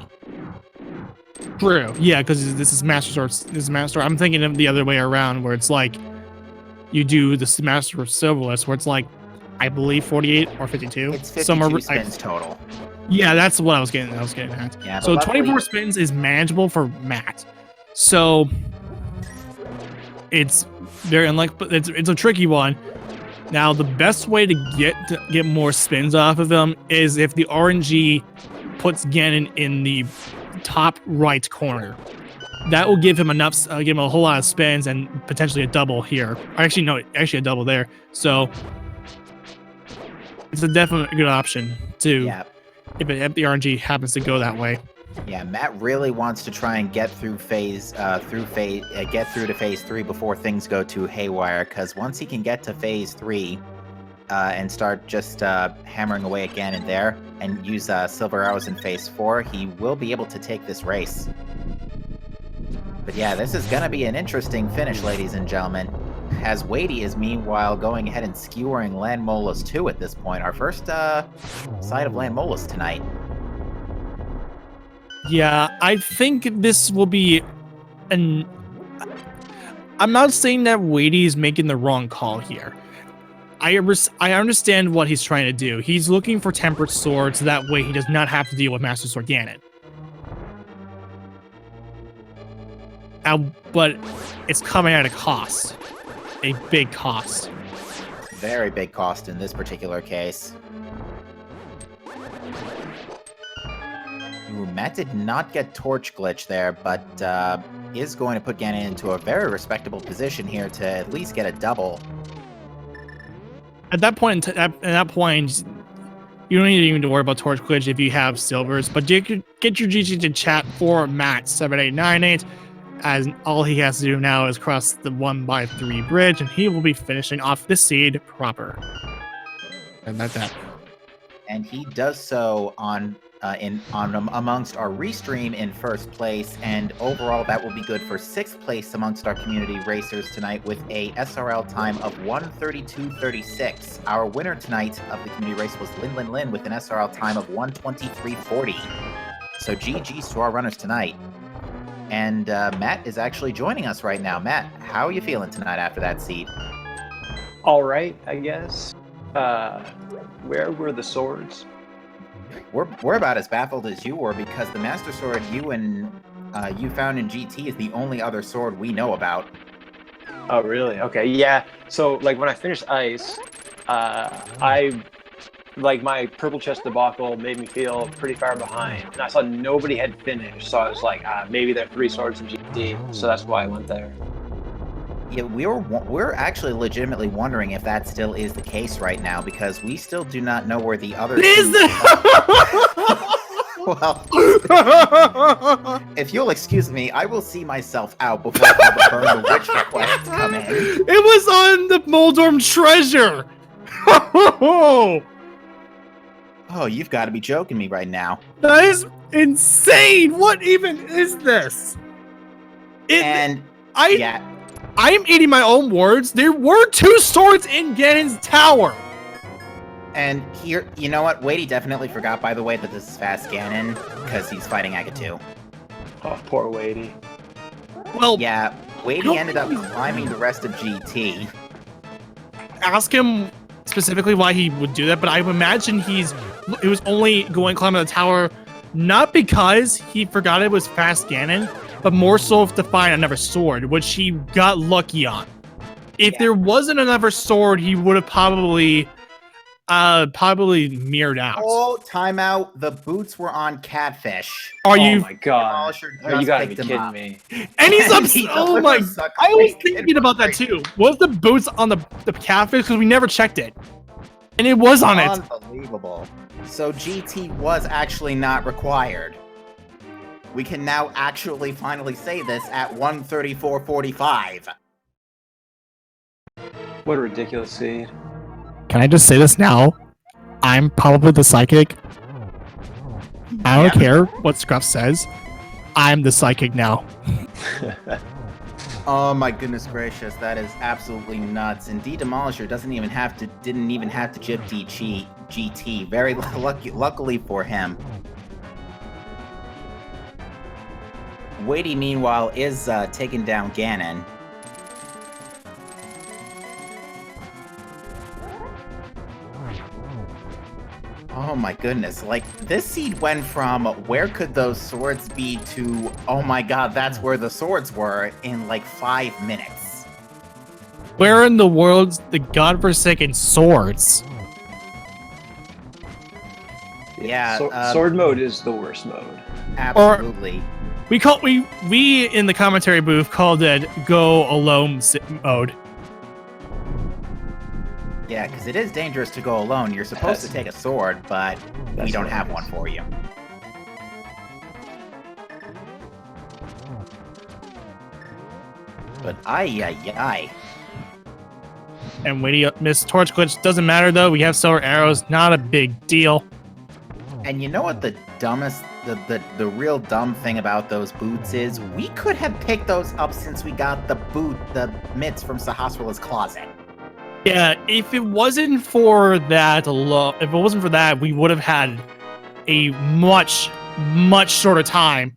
True. Yeah, because this is Master Sword. This is Master Sword. I'm thinking of the other way around, where it's like you do the Master Sword Silverless, where it's like, I believe 48 or 52. It's 52 spins total. Yeah, that's what I was getting at. Yeah, so 24 spins is manageable for Matt. So it's very unlikely, but it's a tricky one. Now, the best way to get more spins off of them is if the RNG puts Ganon in the top right corner. That will give him give him a whole lot of spins and potentially a double here. Actually, no, a double there. So it's a definite good option too. If the RNG happens to go that way. Yeah, Matt really wants to try and get through to phase 3 before things go too haywire. Because once he can get to phase 3 and start just hammering away again in there and use silver arrows in phase 4, he will be able to take this race. But yeah, this is gonna be an interesting finish, ladies and gentlemen. As Wadey is meanwhile going ahead and skewering Land Molus 2 at this point. Our first sight of Land Molus tonight. Yeah, I think this will be I'm not saying that Wadey is making the wrong call here. I understand what he's trying to do. He's looking for tempered swords, so that way he does not have to deal with Master Sword Ganon. But it's coming at a cost. A big cost. Very big cost in this particular case. Ooh, Matt did not get Torch Glitch there, but is going to put Ganon into a very respectable position here to at least get a double. At that point, you don't need even to worry about Torch Glitch if you have silvers, but you could get your GG to chat for Matt7898, as all he has to do now is cross the 1x3 bridge, and he will be finishing off this seed proper. And that's that. And he does so on amongst our restream in first place, and overall that will be good for 6th place amongst our community racers tonight with a SRL time of 1:32.36. Our winner tonight of the community race was Lin with an SRL time of 1:23.40. So GG's to our runners tonight. And Matt is actually joining us right now. Matt, how are you feeling tonight after that seed? All right, I guess. Where were the swords? We're about as baffled as you were, because the Master Sword you found in GT is the only other sword we know about. Oh, really? Okay, yeah. So, like, when I finished Ice, my purple chest debacle made me feel pretty far behind, and I saw nobody had finished, so I was like, maybe there are 3 swords in GT, so that's why I went there. Yeah, we're actually legitimately wondering if that still is the case right now, because we still do not know where the other Well, if you'll excuse me, I will see myself out before all the Burn the Witch requests come in. It was on the Moldorm treasure! Oh, you've got to be joking me right now. That is insane! What even is this? I'm eating my own words. There were 2 swords in Ganon's tower. And here, you know what? Wadey definitely forgot, by the way, that this is Fast Ganon, because he's fighting Aga 2. Oh, poor Wadey. Well, yeah, Wadey ended up climbing the rest of GT. Ask him specifically why he would do that, but I imagine he was only going climbing the tower not because he forgot it was Fast Ganon, but more so to find another sword, which he got lucky on. If there wasn't another sword, he would have probably mirrored out. Oh, timeout. The boots were on Catfish. Are Oh you? my god. Demolisher Oh, you just gotta be picked him kidding up. me. And he's up. He Oh my! delivers a I was complete thinking about that too. Was the boots on the catfish? Because we never checked it, and it was on it. Unbelievable. So GT was actually not required. We can now actually finally say this at 134.45. What a ridiculous seed. Can I just say this now? I'm probably the psychic. I don't care what Scruff says. I'm the psychic now. Oh my goodness gracious, that is absolutely nuts. And Demolisher didn't even have to jib GT. Very luckily for him. Wadey, meanwhile, is taking down Ganon. Oh my goodness, like, this seed went from where could those swords be to, oh my god, that's where the swords were in like 5 minutes. Where in the world's the godforsaken swords? Yeah, Sword mode is the worst mode. Absolutely. We in the commentary booth called it go alone mode. Yeah, because it is dangerous to go alone. You're supposed to take a sword, but we don't have one for you. But ay. And Witty Miss Torch Glitch doesn't matter though. We have silver arrows, not a big deal. And you know what the dumbest, the real dumb thing about those boots is? We could have picked those up since we got the mitts from Sahasrah's closet. Yeah, if it wasn't for that, we would have had a much shorter time.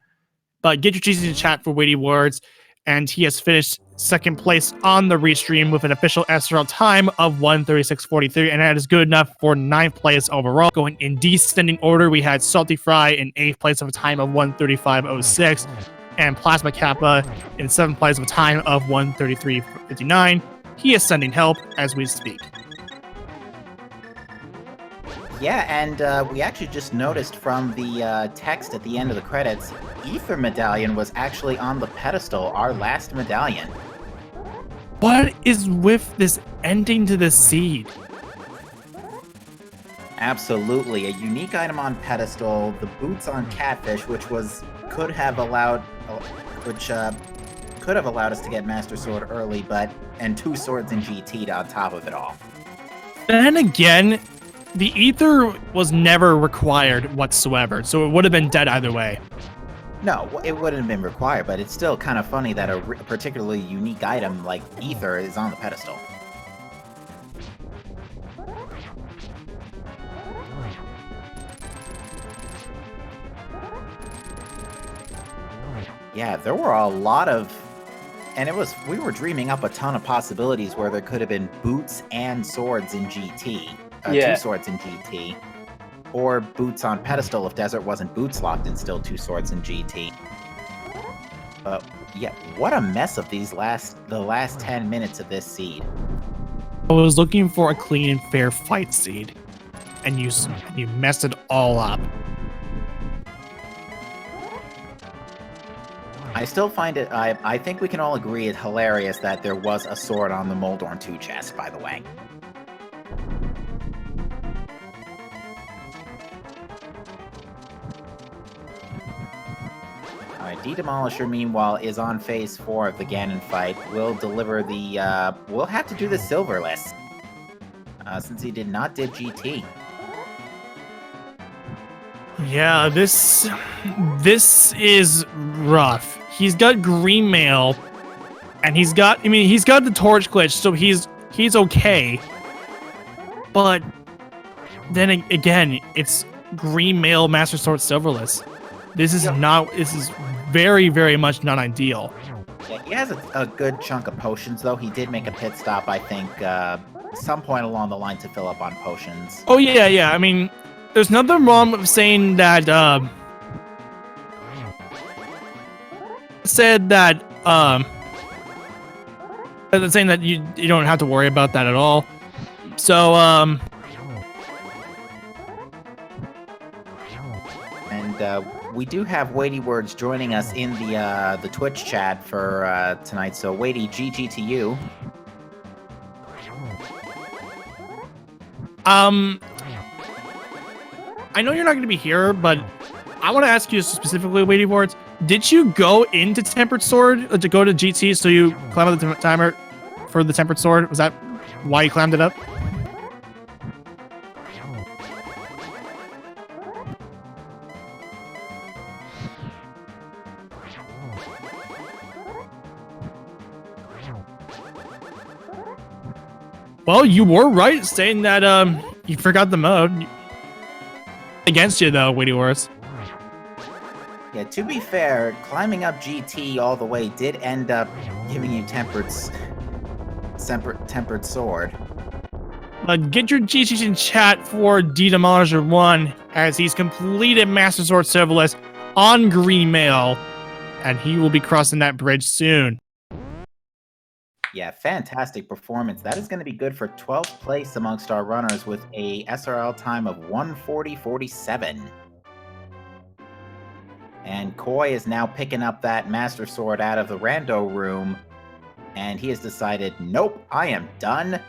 But get your cheese in the chat for witty words, and he has finished second place on the restream with an official SRL time of 1:36:43, and that is good enough for 9th place overall. Going in descending order, we had Salty Fry in 8th place of a time of 1:35:06, and Plasma Kappa in 7th place of a time of 1:33:59. He is sending help as we speak. Yeah, and we actually just noticed from the text at the end of the credits, Ether Medallion was actually on the pedestal, our last medallion. What is with this ending to the seed? Absolutely, a unique item on pedestal, the boots on Catfish, which could have allowed us to get Master Sword early, and 2 swords in GT on top of it all. Then again, the Ether was never required whatsoever, so it would have been dead either way. No, it wouldn't have been required, but it's still kind of funny that a particularly unique item like Ether is on the pedestal. Yeah, there were a lot of... And we were dreaming up a ton of possibilities where there could have been boots and swords in GT. 2 swords in GT. Or boots on pedestal if Desert wasn't boots locked and still 2 swords in GT. But yeah, what a mess of the last 10 minutes of this seed. I was looking for a clean and fair fight seed, and you messed it all up. I still find it, I think we can all agree it's hilarious that there was a sword on the Moldorn 2 chest, by the way. Alright, Demolisher, meanwhile, is on phase 4 of the Ganon fight. We'll deliver the, we'll have to do the silverless. Since he did not did GT. Yeah, this is rough. He's got green mail, and he's got the torch glitch, so he's okay. But then again, it's green mail Master Sword silverless. This is very, very much not ideal. Yeah, he has a good chunk of potions, though. He did make a pit stop, I think, some point along the line to fill up on potions. Oh yeah. I mean, there's nothing wrong with saying that. Said that They're saying that you don't have to worry about that at all. So, And we do have Weighty Words joining us in the Twitch chat for tonight. So Weighty, GG to you. I know you're not going to be here, but I want to ask you specifically, Weighty Words. Did you go into Tempered Sword to go to GT so you climb up the timer for the Tempered Sword? Was that why you climbed it up? Well, you were right saying that you forgot the mode. Against you though, Weighty Words. Yeah, to be fair, climbing up GT all the way did end up giving you Tempered Sword. Get your GTs in chat for D-Demolisher 1 as he's completed Master Sword Serverless on Green Mail, and he will be crossing that bridge soon. Yeah, fantastic performance. That is going to be good for 12th place amongst our runners with a SRL time of 1:40.47. And Koi is now picking up that Master Sword out of the rando room, and he has decided, nope, I am done.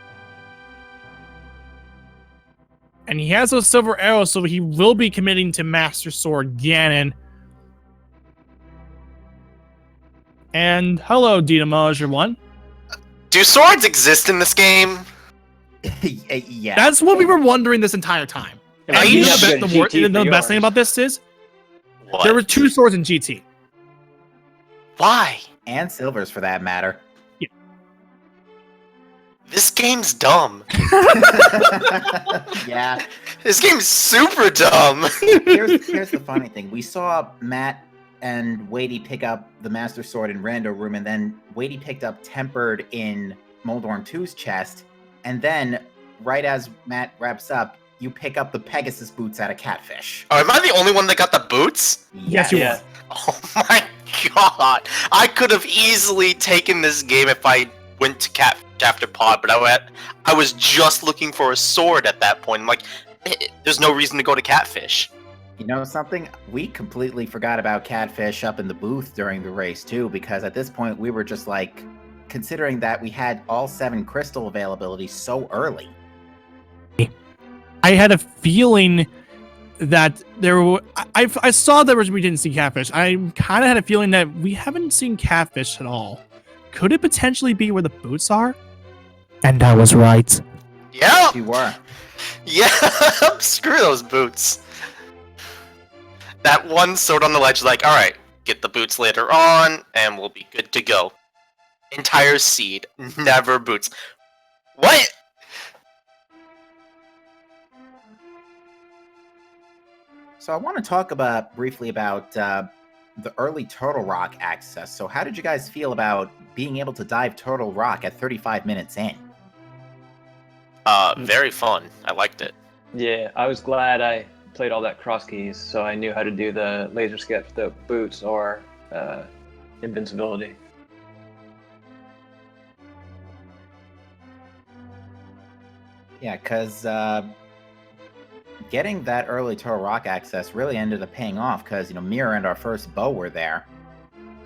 And he has those silver arrows, so he will be committing to Master Sword Ganon. And hello, D-Demolisher 1. Do swords exist in this game? Yeah. That's what we were wondering this entire time. And And you you know have the, good GT for the best thing yours. about this is What? there were 2 swords in GT. Why? And silvers for that matter. This game's dumb. Yeah. This game's super dumb. Here's the funny thing. We saw Matt and Weighty pick up the Master Sword in Rando Room, and then Weighty picked up Tempered in Moldorm 2's chest, and then, right as Matt wraps up, you pick up the Pegasus boots out of Catfish. Oh, am I the only one that got the boots? Yes, you Yeah. Oh my god. I could have easily taken this game if I went to Catfish after Pod, but I was just looking for a sword at that point. I'm like, there's no reason to go to Catfish. You know something? We completely forgot about Catfish up in the booth during the race, too, because at this point we were just like, considering that we had all 7 crystal availability so early. I had a feeling that there were. I saw that we didn't see Catfish. I kind of had a feeling that we haven't seen Catfish at all. Could it potentially be where the boots are? And I was right. Yeah. You were. Yeah. Screw those boots. That one sword on the ledge, like, alright, get the boots later on, and we'll be good to go. Entire seed, never boots. What? So I want to talk briefly about the early Turtle Rock access. So how did you guys feel about being able to dive Turtle Rock at 35 minutes in? Very fun. I liked it. Yeah, I was glad I played all that cross keys, so I knew how to do the laser skip, the boots, or invincibility. Yeah, because getting that early Turtle Rock access really ended up paying off because, you know, Mira and our first bow were there.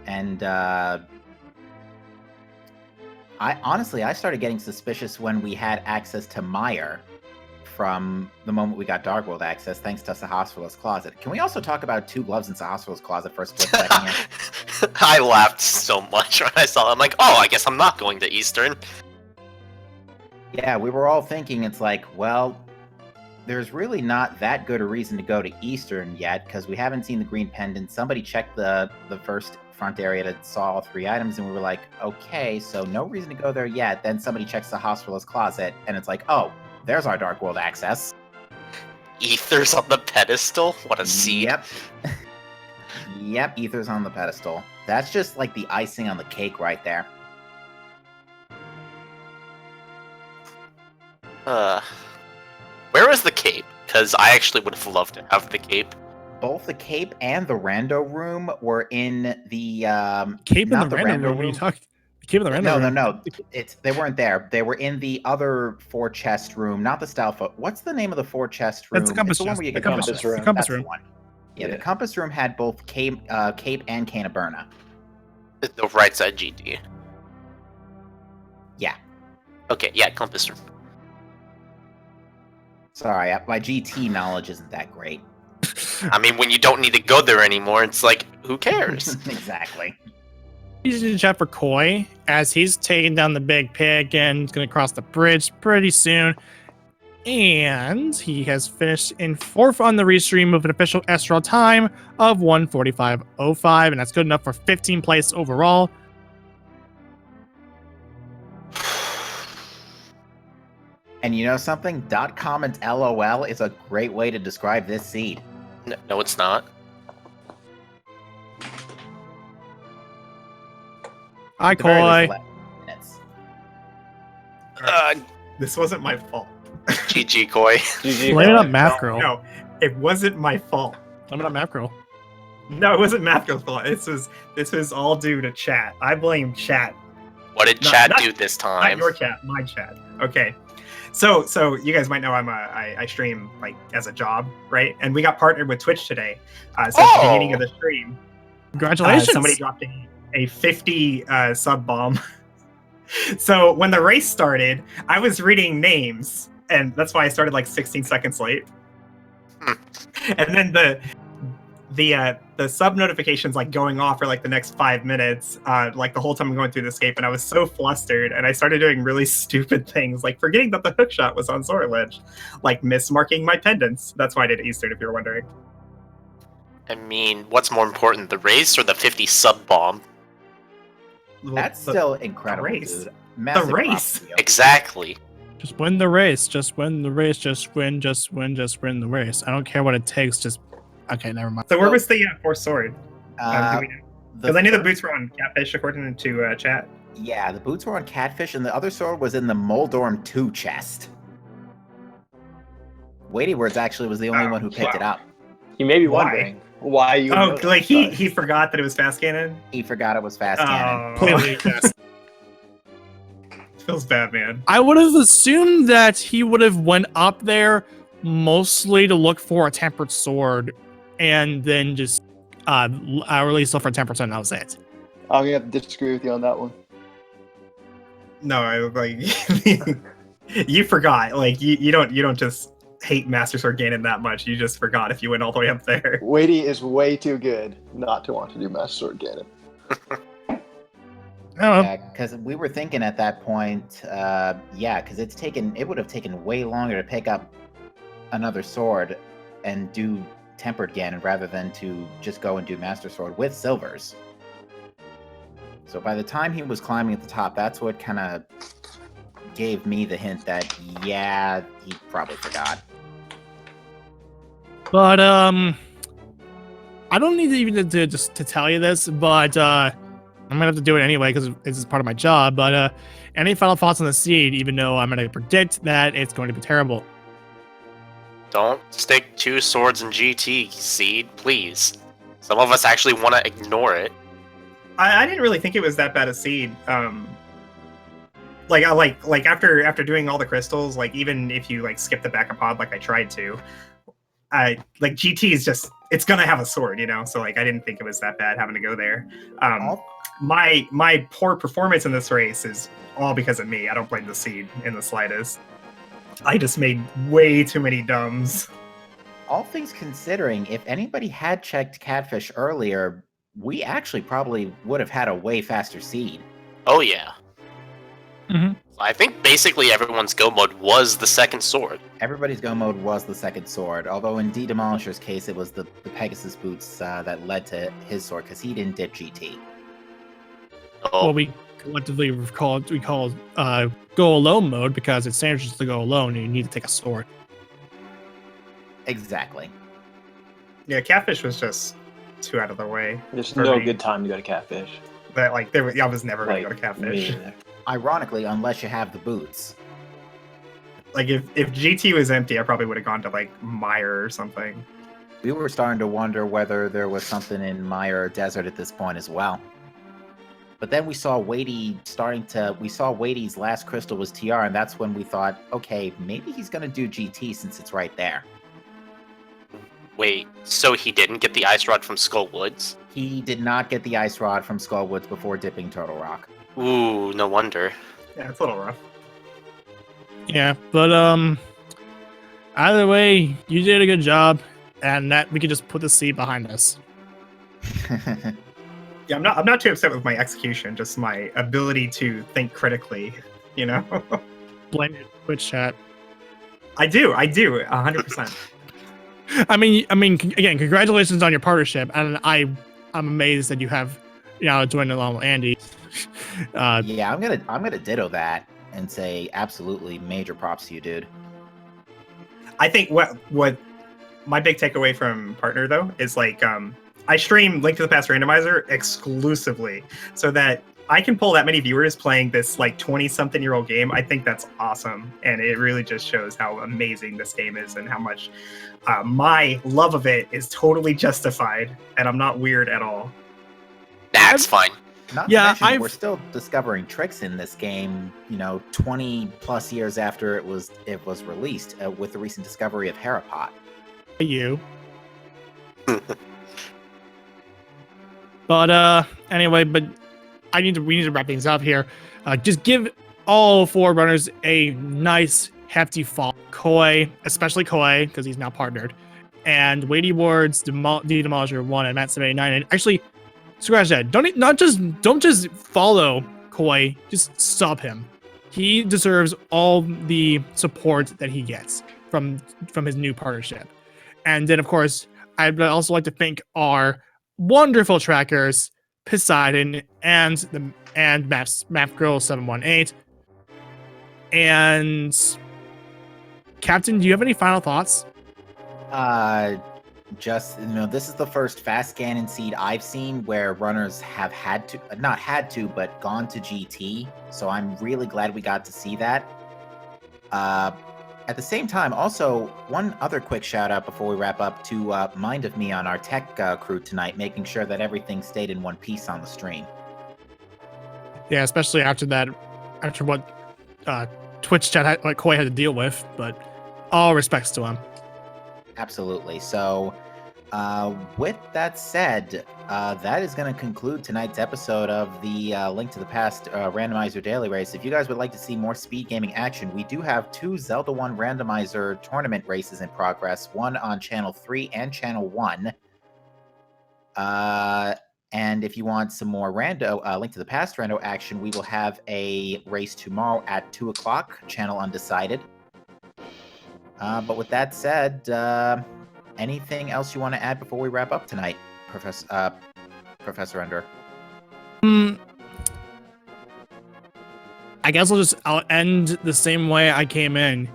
And I started getting suspicious when we had access to Meyer from the moment we got Dark World access, thanks to Sahasrah's Closet. Can we also talk about 2 gloves in Sahasrah's Closet for a split second here? I laughed so much when I saw that. I'm like, oh, I guess I'm not going to Eastern. Yeah, we were all thinking it's like, well, there's really not that good a reason to go to Eastern yet, because we haven't seen the green pendant. Somebody checked the first front area that saw all 3 items, and we were like, okay, so no reason to go there yet. Then somebody checks the Hospital's Closet, and it's like, oh, there's our Dark World access. Ether's on the pedestal? What a seed. Yep. Yep, Ether's on the pedestal. That's just like the icing on the cake right there. Where is the cape? Because I actually would have loved to have the cape. Both the cape and the rando room were in the Cape in not the the random rando room. What are you talking? Keep it in the random room. No. They weren't there. They were in the other 4 chest room, not the style. What's the name of the 4 chest room? That's the compass it's the one chest. where you The get compass compass. room. The compass That's room. the one. Yeah, Yeah. the compass room had both Cape and Canaberna. The right side GT. Yeah. Okay, yeah, compass room. Sorry, my GT knowledge isn't that great. I mean, when you don't need to go there anymore, it's like, who cares? Exactly. He's in chat for Koi as he's taking down the big pig and he's going to cross the bridge pretty soon. And he has finished in 4th on the restream with an official SRL time of 1:45:05, and that's good enough for 15th place overall. And you know something? .com and LOL is a great way to describe this seed. No, it's not. Hi, At the very least, Koi. 11 minutes. This wasn't my fault. GG Koi. GG. Blame it on Math Girl. No, it wasn't my fault. Blame it on Math Girl. No, it wasn't Math Girl's fault. This was all due to chat. I blame chat. What did Not- Chad not- do this Not time? your chat, my chat. Okay. So you guys might know I stream like as a job, right? And we got partnered with Twitch today. So at the beginning of the stream, Congratulations. somebody dropped a 50 sub bomb. So when the race started, I was reading names, and that's why I started like 16 seconds late. And then the sub notifications like going off for like the next 5 minutes, like the whole time I'm going through the escape, and I was so flustered, and I started doing really stupid things, like forgetting that the hook shot was on sortilege, like mismarking my pendants. That's why I did Eastern, if you're wondering. I mean, what's more important, the race or the 50 sub bomb? That's The- still incredible, race. dude. Massive race. props to you. Exactly. Just win the race. Just win the race. Just win the race. I don't care what it takes. Just okay, never mind. So where was the fourth sword? Uh, Because I knew the first- boots were on Catfish according to chat. Yeah, the boots were on Catfish, and the other sword was in the Moldorm 2 chest. Weighty Words actually was the only Oh, one who picked it up. You may be Why? wondering why you. Oh, know that, like but- he forgot that it was fast cannon. He forgot it was fast cannon. Oh, Completely yes. feels bad, man. I would have assumed that he would have went up there mostly to look for a tempered sword, and then just release it for 10%. And that was it. I'm gonna have to disagree with you on that one. No, I like you forgot. Like you don't just hate Master Sword Ganon that much. You just forgot if you went all the way up there. Weighty is way too good not to want to do Master Sword Ganon. I don't know. Yeah, because we were thinking at that point, because it would have taken way longer to pick up another sword and do Tempered Ganon rather than to just go and do Master Sword with silvers. So by the time he was climbing at the top, that's what kind of gave me the hint that, yeah, he probably forgot. But I don't need to even to tell you this, but I'm gonna have to do it anyway because this is part of my job. But any final thoughts on the seed? Even though I'm gonna predict that it's going to be terrible. Don't stick 2 swords in GT, Seed, please. Some of us actually want to ignore it. I didn't really think it was that bad a seed. Like after doing all the crystals, like even if you like skip the backup pod like I tried to, like GT is just it's gonna have a sword, you know. So like I didn't think it was that bad having to go there. My poor performance in this race is all because of me. I don't blame the seed in the slightest. I just made way too many dumbs. All things considering, if anybody had checked Catfish earlier, we actually probably would have had a way faster seed. Oh yeah. Mhm. I think basically everyone's go mode was the second sword. Everybody's go mode was the second sword, although in D Demolisher's case, it was the Pegasus boots that led to his sword because he didn't dip GT. Oh, What we collectively call go alone mode because it's dangerous to go alone and you need to take a sword. Exactly. Yeah, Catfish was just too out of the way. There's For no me. good time to go to Catfish. That like I was never gonna Like, go to Catfish. me either. Ironically, unless you have the boots. Like if GT was empty, I probably would have gone to like Mire or something. We were starting to wonder whether there was something in Mire Desert at this point as well. But then we saw Wadey's last crystal was TR, and that's when we thought, okay, maybe he's gonna do GT since it's right there. Wait, so he didn't get the ice rod from Skull Woods? He did not get the ice rod from Skullwoods before dipping Turtle Rock. Ooh, no wonder. Yeah, it's a little rough. Yeah, but either way, you did a good job, and that we could just put the C behind us. Yeah, I'm not too upset with my execution, just my ability to think critically, you know? Blame your Twitch chat. I do, 100%. I mean, again, congratulations on your partnership, and I'm amazed that you have, joined along with Andy. Yeah, I'm gonna ditto that and say absolutely major props to you, dude. I think what my big takeaway from partner though is like I stream Link to the Past Randomizer exclusively so that I can pull that many viewers playing this like 20-something-year-old game. I think that's awesome, and it really just shows how amazing this game is and how much my love of it is totally justified, and I'm not weird at all. That's fine. Not Yeah, to mention, we're still discovering tricks in this game, 20 plus years after it was released, with the recent discovery of Harapot. You. But anyway, we need to wrap things up here. Just give all 4 runners a nice hefty fall. Koi, especially Koi, because he's now partnered, and Wadey Ward's Demolisher 1 and Matt 789. And actually, scratch that. Don't just follow Koi, just sub him. He deserves all the support that he gets from his new partnership. And then, of course, I'd also like to thank our wonderful trackers, Poseidon and Map Girl 718. And Captain, do you have any final thoughts? Just, this is the first fast Ganon seed I've seen where runners have not had to, but gone to GT. So I'm really glad we got to see that. At the same time, also, one other quick shout out before we wrap up to Mind of Me on our tech crew tonight, making sure that everything stayed in one piece on the stream. Yeah, especially after what Twitch chat what Koi had to deal with, but all respects to him. Absolutely. So, with that said, that is going to conclude tonight's episode of the Link to the Past Randomizer Daily Race. If you guys would like to see more speed gaming action, we do have 2 Zelda 1 Randomizer tournament races in progress, one on Channel 3 and Channel 1. And if you want some more Link to the Past rando action, we will have a race tomorrow at 2 o'clock, Channel Undecided. But with that said, anything else you want to add before we wrap up tonight, Professor Ender? I guess I'll end the same way I came in.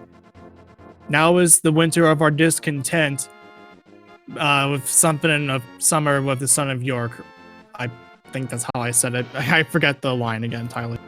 Now is the winter of our discontent, with something in the summer with the son of York. I think that's how I said it. I forget the line again entirely.